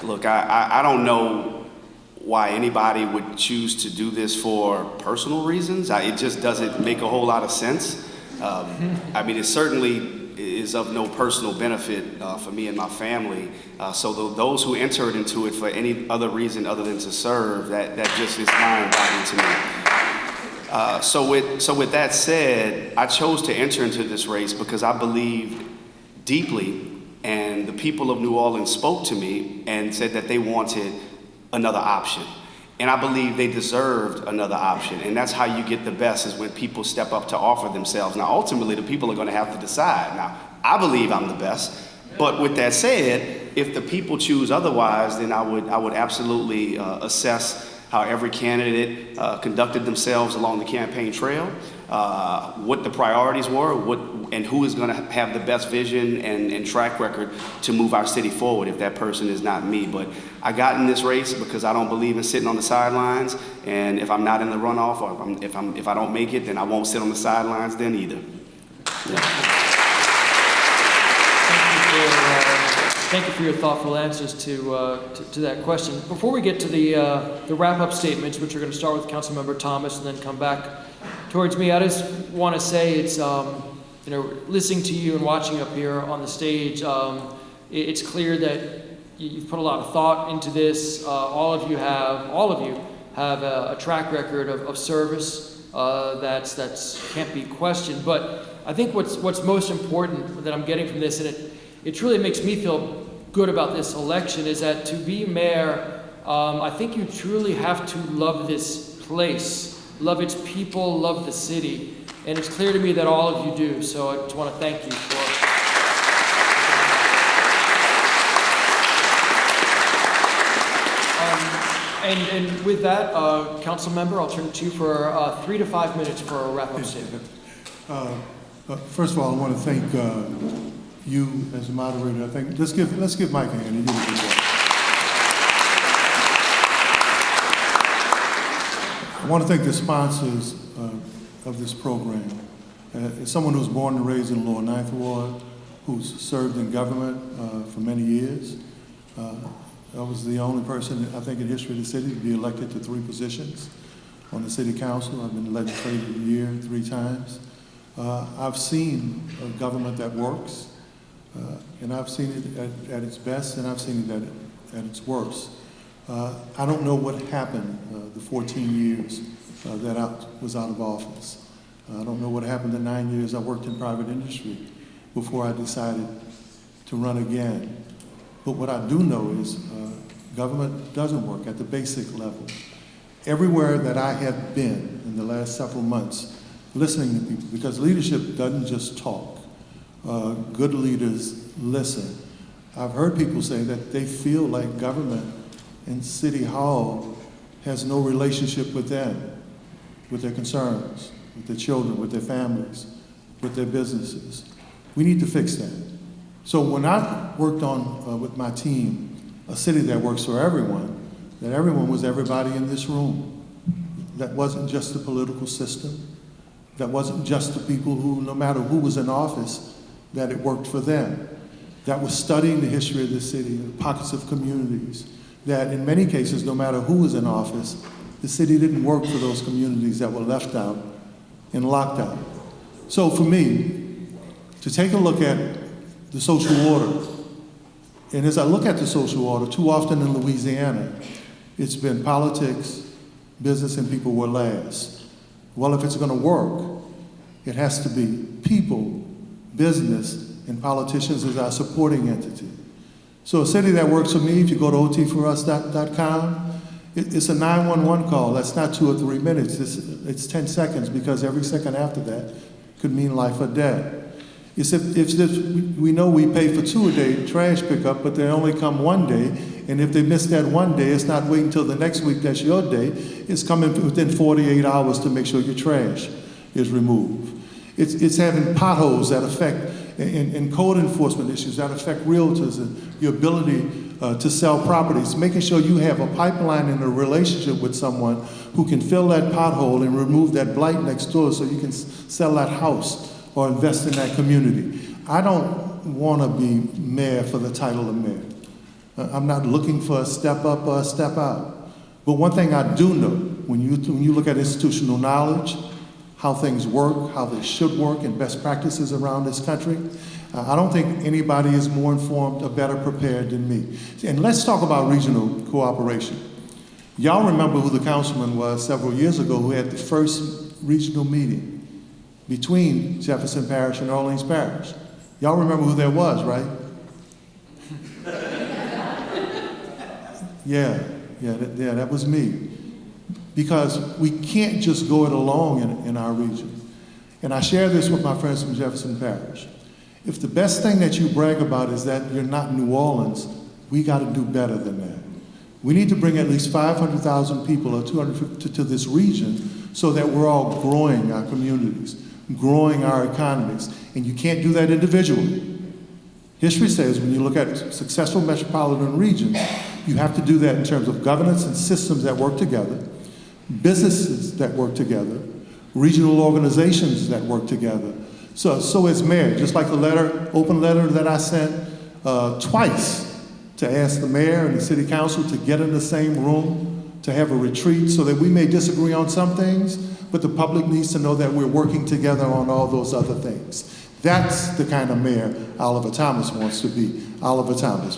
look, I don't know why anybody would choose to do this for personal reasons. It just doesn't make a whole lot of sense. It certainly is of no personal benefit for me and my family. So those who entered into it for any other reason other than to serve, that just is mind-boggling to me. So with that said, I chose to enter into this race because I believed deeply, and the people of New Orleans spoke to me and said that they wanted another option. And I believe they deserved another option. And that's how you get the best, is when people step up to offer themselves. Now, ultimately, the people are going to have to decide. Now, I believe I'm the best. But with that said, if the people choose otherwise, then I would absolutely assess how every candidate conducted themselves along the campaign trail, what the priorities were, and who is going to have the best vision and track record to move our city forward if that person is not me. But I got in this race because I don't believe in sitting on the sidelines, and if I'm not in the runoff, or if I don't make it, then I won't sit on the sidelines then either. Yeah. Thank you for your thoughtful answers to that question. Before we get to the wrap-up statements, which are going to start with Councilmember Thomas and then come back towards me, I just want to say it's, listening to you and watching up here on the stage, it's clear that you've put a lot of thought into this. All of you have a track record of service that's can't be questioned. But I think what's most important that I'm getting from this, and it truly makes me feel good about this election, is that to be mayor, I think you truly have to love this place, love its people, love the city. And it's clear to me that all of you do. So I just want to thank you for and with that, council member, I'll turn to you for 3 to 5 minutes for a wrap-up statement. First of all, I want to thank you as a moderator. I think let's give Mike a hand. He did a good job. I want to thank the sponsors of this program. As someone who's born and raised in the Lower Ninth Ward, who's served in government for many years, I was the only person, I think, in history of the city to be elected to 3 positions on the city council. I've been legislative of the year 3 times. I've seen a government that works, and I've seen it at its best, and I've seen it at its worst. I don't know what happened the 14 years that I was out of office. I don't know what happened the 9 years I worked in private industry before I decided to run again. But what I do know is government doesn't work at the basic level. Everywhere that I have been in the last several months, listening to people, because leadership doesn't just talk. Good leaders listen. I've heard people say that they feel like government and City Hall has no relationship with them, with their concerns, with their children, with their families, with their businesses. We need to fix that. So when I worked on, with my team, a city that works for everyone, that everyone was everybody in this room. That wasn't just the political system. That wasn't just the people who, no matter who was in office, that it worked for them. That was studying the history of the city, the pockets of communities, that in many cases, no matter who was in office, the city didn't work for those communities that were left out and locked out. So for me, to take a look at the social order, and as I look at the social order, too often in Louisiana, it's been politics, business, and people were last. Well, if it's gonna work, it has to be people, business, and politicians as our supporting entity. So a city that works for me, if you go to otforus.com, it's a 911 call. That's not 2 or 3 minutes, it's 10 seconds, because every second after that could mean life or death. It's if we know we pay for 2 a day trash pickup, but they only come 1 day, and if they miss that 1 day, it's not waiting until the next week, that's your day. It's coming within 48 hours to make sure your trash is removed. It's having potholes that affect, and code enforcement issues that affect realtors and your ability to sell properties, making sure you have a pipeline and a relationship with someone who can fill that pothole and remove that blight next door so you can sell that house or invest in that community. I don't want to be mayor for the title of mayor. I'm not looking for a step up or a step out. But one thing I do know, when you look at institutional knowledge, how things work, how they should work, and best practices around this country, I don't think anybody is more informed or better prepared than me. And let's talk about regional cooperation. Y'all remember who the councilman was several years ago who had the first regional meeting between Jefferson Parish and Orleans Parish. Y'all remember who that was, right? Yeah, that was me. Because we can't just go it alone in our region. And I share this with my friends from Jefferson Parish. If the best thing that you brag about is that you're not New Orleans, we got to do better than that. We need to bring at least 500,000 people or 250 to this region so that we're all growing our communities, growing our economies. And you can't do that individually. History says when you look at successful metropolitan regions, you have to do that in terms of governance and systems that work together, businesses that work together, regional organizations that work together. So as mayor, just like the open letter that I sent twice to ask the mayor and the city council to get in the same room, to have a retreat so that we may disagree on some things, but the public needs to know that we're working together on all those other things. That's the kind of mayor Oliver Thomas wants to be. Oliver Thomas.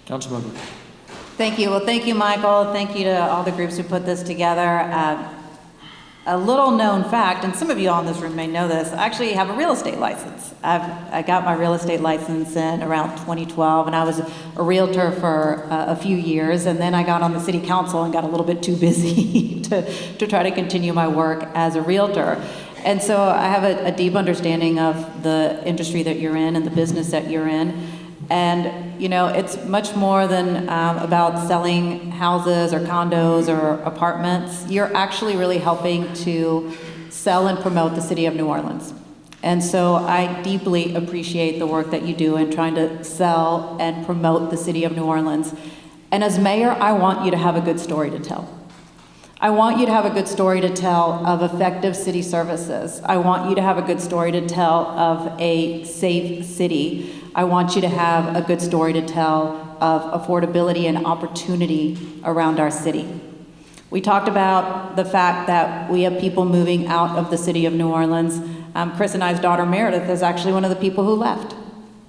Councilmember. Thank you. Well, thank you, Michael. Thank you to all the groups who put this together. A little known fact, and some of you all in this room may know this, I actually have a real estate license. I got my real estate license in around 2012, and I was a realtor for a few years, and then I got on the city council and got a little bit too busy to try to continue my work as a realtor. And so I have a deep understanding of the industry that you're in and the business that you're in. And, you know, it's much more than about selling houses or condos or apartments. You're actually really helping to sell and promote the city of New Orleans. And so I deeply appreciate the work that you do in trying to sell and promote the city of New Orleans. And as mayor, I want you to have a good story to tell. I want you to have a good story to tell of effective city services. I want you to have a good story to tell of a safe city. I want you to have a good story to tell of affordability and opportunity around our city. We talked about the fact that we have people moving out of the city of New Orleans. Chris and I's daughter Meredith is actually one of the people who left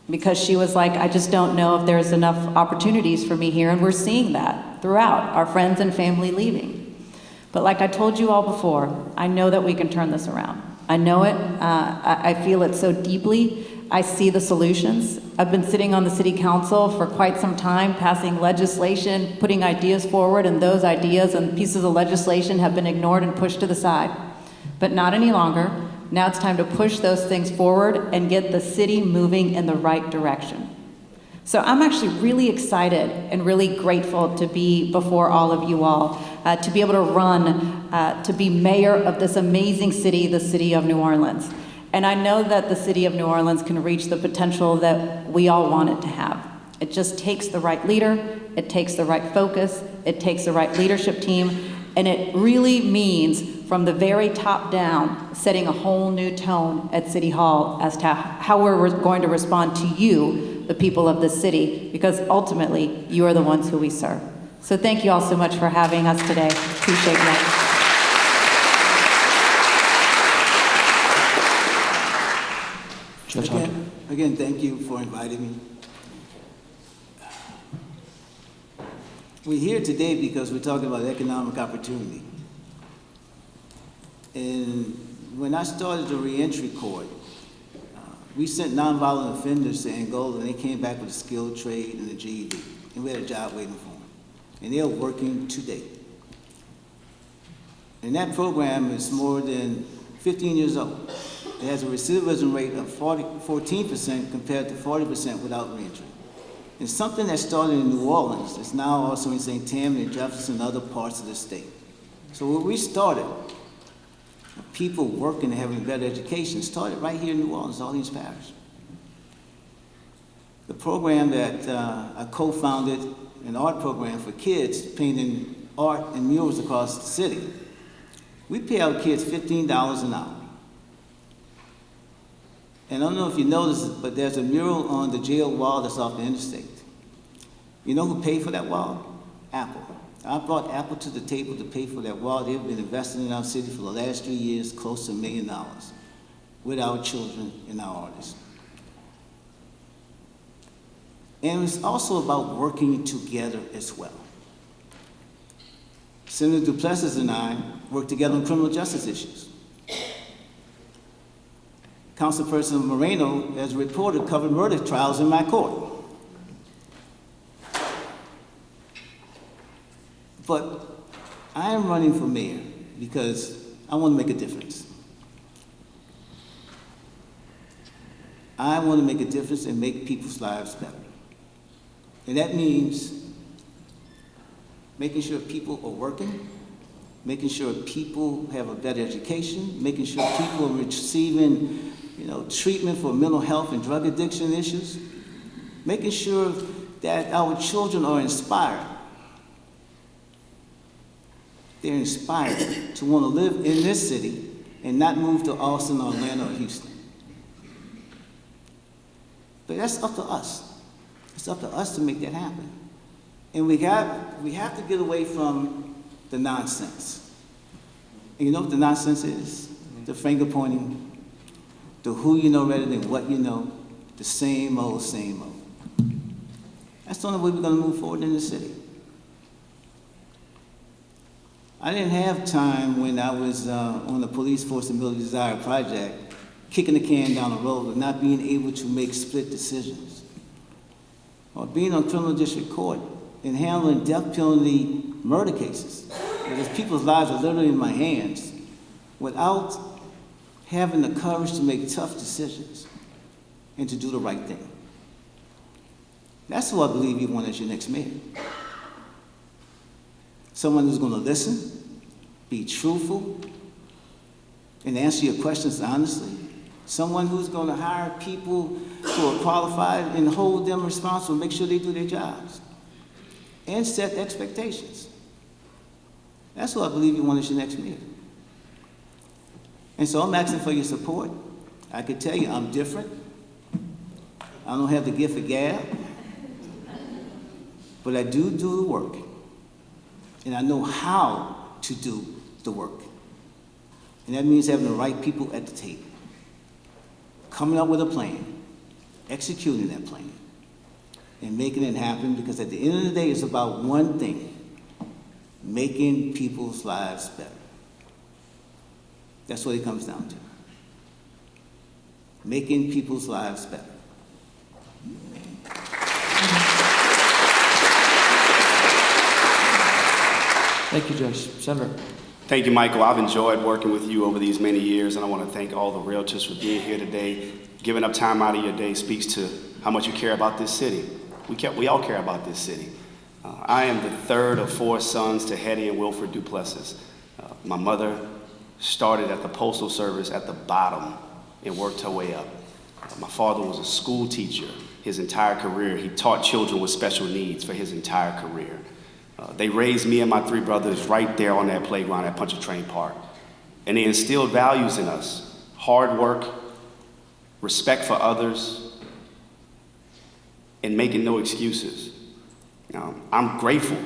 because she was like, I just don't know if there's enough opportunities for me here, and we're seeing that throughout, our friends and family leaving. But like I told you all before, I know that we can turn this around. I know it, I feel it so deeply. I see the solutions. I've been sitting on the city council for quite some time, passing legislation, putting ideas forward, and those ideas and pieces of legislation have been ignored and pushed to the side. But not any longer. Now it's time to push those things forward and get the city moving in the right direction. So I'm actually really excited and really grateful to be before all of you all, to be able to run, to be mayor of this amazing city, the city of New Orleans. And I know that the city of New Orleans can reach the potential that we all want it to have. It just takes the right leader, it takes the right focus, it takes the right leadership team, and it really means from the very top down, setting a whole new tone at City Hall as to how we're going to respond to you, the people of this city, because ultimately, you are the ones who we serve. So thank you all so much for having us today. Appreciate that. Again, thank you for inviting me. We're here today because we're talking about economic opportunity. And when I started the reentry court, we sent nonviolent offenders to Angola, and they came back with a skilled trade and a GED, and we had a job waiting for them. And they're working today. And that program is more than 15 years old. It has a recidivism rate of 14% compared to 40% without reentry. It's something that started in New Orleans. It's now also in St. Tammany and Jefferson and other parts of the state. So where we started, people working and having better education, started right here in New Orleans, Orleans Parish. The program that I co-founded, an art program for kids painting art and murals across the city. We pay our kids $15 an hour. And I don't know if you noticed it, but there's a mural on the jail wall that's off the interstate. You know who paid for that wall? Apple. I brought Apple to the table to pay for that wall. They've been investing in our city for the last 3 years, close to $1 million, with our children and our artists. And it's also about working together as well. Senator Duplessis and I work together on criminal justice issues. Councilperson Moreno, as a reporter, covered murder trials in my court. But I am running for mayor because I want to make a difference. I want to make a difference and make people's lives better. And that means making sure people are working, making sure people have a better education, making sure people are receiving treatment for mental health and drug addiction issues, making sure that our children are inspired. They're inspired to want to live in this city and not move to Austin, or Atlanta, or Houston. But that's up to us. It's up to us to make that happen. And we have to get away from the nonsense. And you know what the nonsense is? The finger pointing, the who you know rather than what you know, the same old, same old. That's the only way we're going to move forward in the city. I didn't have time when I was on the Police Force and Military Desire project, kicking the can down the road and not being able to make split decisions. Or being on criminal district court and handling death penalty murder cases, because people's lives are literally in my hands, without having the courage to make tough decisions and to do the right thing. That's who I believe you want as your next mayor. Someone who's going to listen, be truthful, and answer your questions honestly. Someone who's going to hire people who are qualified and hold them responsible, make sure they do their jobs, and set expectations. That's who I believe you want as your next mayor. And so I'm asking for your support. I can tell you I'm different. I don't have the gift of gab, but I do the work. And I know how to do the work. And that means having the right people at the table, coming up with a plan, executing that plan, and making it happen, because at the end of the day, it's about one thing: making people's lives better. That's what it comes down to. Making people's lives better. Thank you, Judge. Senator. Thank you, Michael. I've enjoyed working with you over these many years, and I want to thank all the realtors for being here today. Giving up time out of your day speaks to how much you care about this city. We all care about this city. I am the third of 4 sons to Hetty and Wilfred Duplessis. My mother started at the Postal Service at the bottom and worked her way up. My father was a school teacher his entire career. He taught children with special needs for his entire career. They raised me and my 3 brothers right there on that playground at Pontchartrain Park. And they instilled values in us: hard work, respect for others, and making no excuses. I'm grateful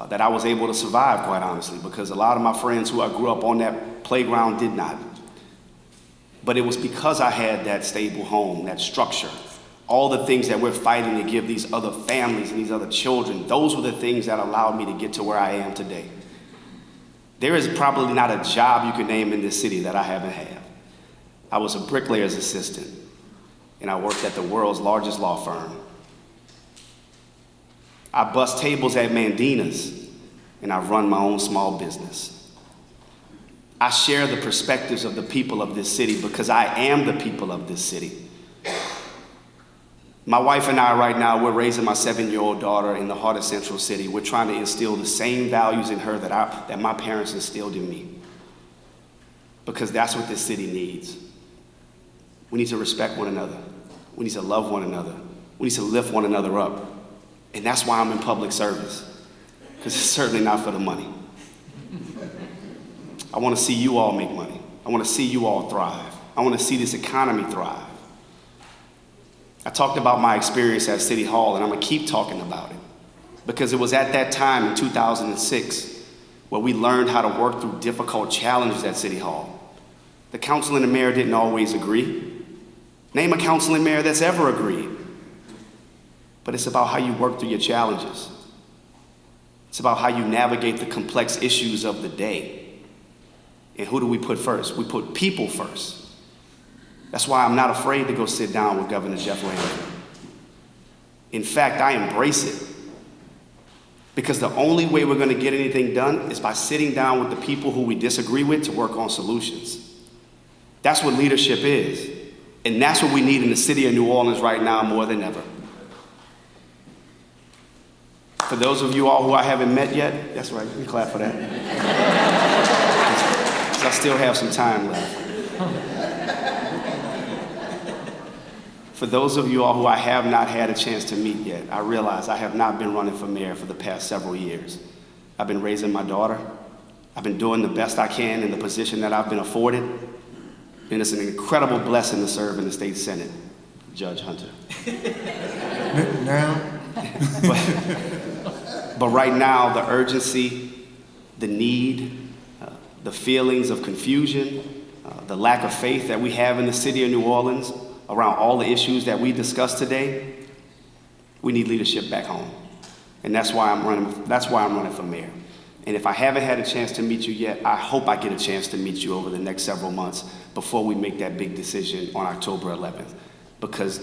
that I was able to survive, quite honestly, because a lot of my friends who I grew up on that playground did not. But it was because I had that stable home, that structure, all the things that we're fighting to give these other families and these other children. Those were the things that allowed me to get to where I am today. There is probably not a job you can name in this city that I haven't had. I was a bricklayer's assistant, and I worked at the world's largest law firm. I bust tables at Mandina's, and I run my own small business. I share the perspectives of the people of this city because I am the people of this city. My wife and I right now, we're raising my 7-year-old daughter in the heart of Central City. We're trying to instill the same values in her that my parents instilled in me, because that's what this city needs. We need to respect one another. We need to love one another. We need to lift one another up. And that's why I'm in public service, because it's certainly not for the money. I want to see you all make money. I want to see you all thrive. I want to see this economy thrive. I talked about my experience at City Hall, and I'm going to keep talking about it, because it was at that time in 2006 where we learned how to work through difficult challenges at City Hall. The council and the mayor didn't always agree. Name a council and mayor that's ever agreed. But it's about how you work through your challenges. It's about how you navigate the complex issues of the day. And who do we put first? We put people first. That's why I'm not afraid to go sit down with Governor Jeff Landry. In fact, I embrace it. Because the only way we're going to get anything done is by sitting down with the people who we disagree with to work on solutions. That's what leadership is. And that's what we need in the city of New Orleans right now more than ever. For those of you all who I haven't met yet, that's right, we clap for that. I still have some time left. For those of you all who I have not had a chance to meet yet, I realize I have not been running for mayor for the past several years. I've been raising my daughter. I've been doing the best I can in the position that I've been afforded. And it's an incredible blessing to serve in the state Senate, Judge Hunter. Now? But right now, the urgency, the need, the feelings of confusion, the lack of faith that we have in the city of New Orleans around all the issues that we discussed today, we need leadership back home. And that's why I'm running for mayor. And if I haven't had a chance to meet you yet, I hope I get a chance to meet you over the next several months before we make that big decision on October 11th, because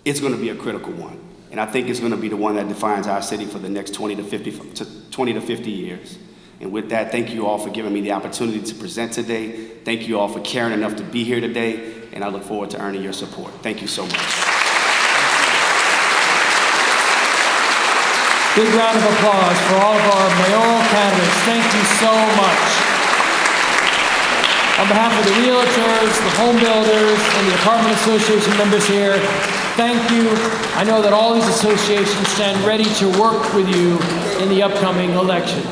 it's going to be a critical one. And I think it's going to be the one that defines our city for the next 20 to 50 years. And with that, thank you all for giving me the opportunity to present today. Thank you all for caring enough to be here today. And I look forward to earning your support. Thank you so much. Big round of applause for all of our mayoral candidates. Thank you so much. On behalf of the realtors, the home builders, and the apartment association members here, thank you. I know that all these associations stand ready to work with you in the upcoming election.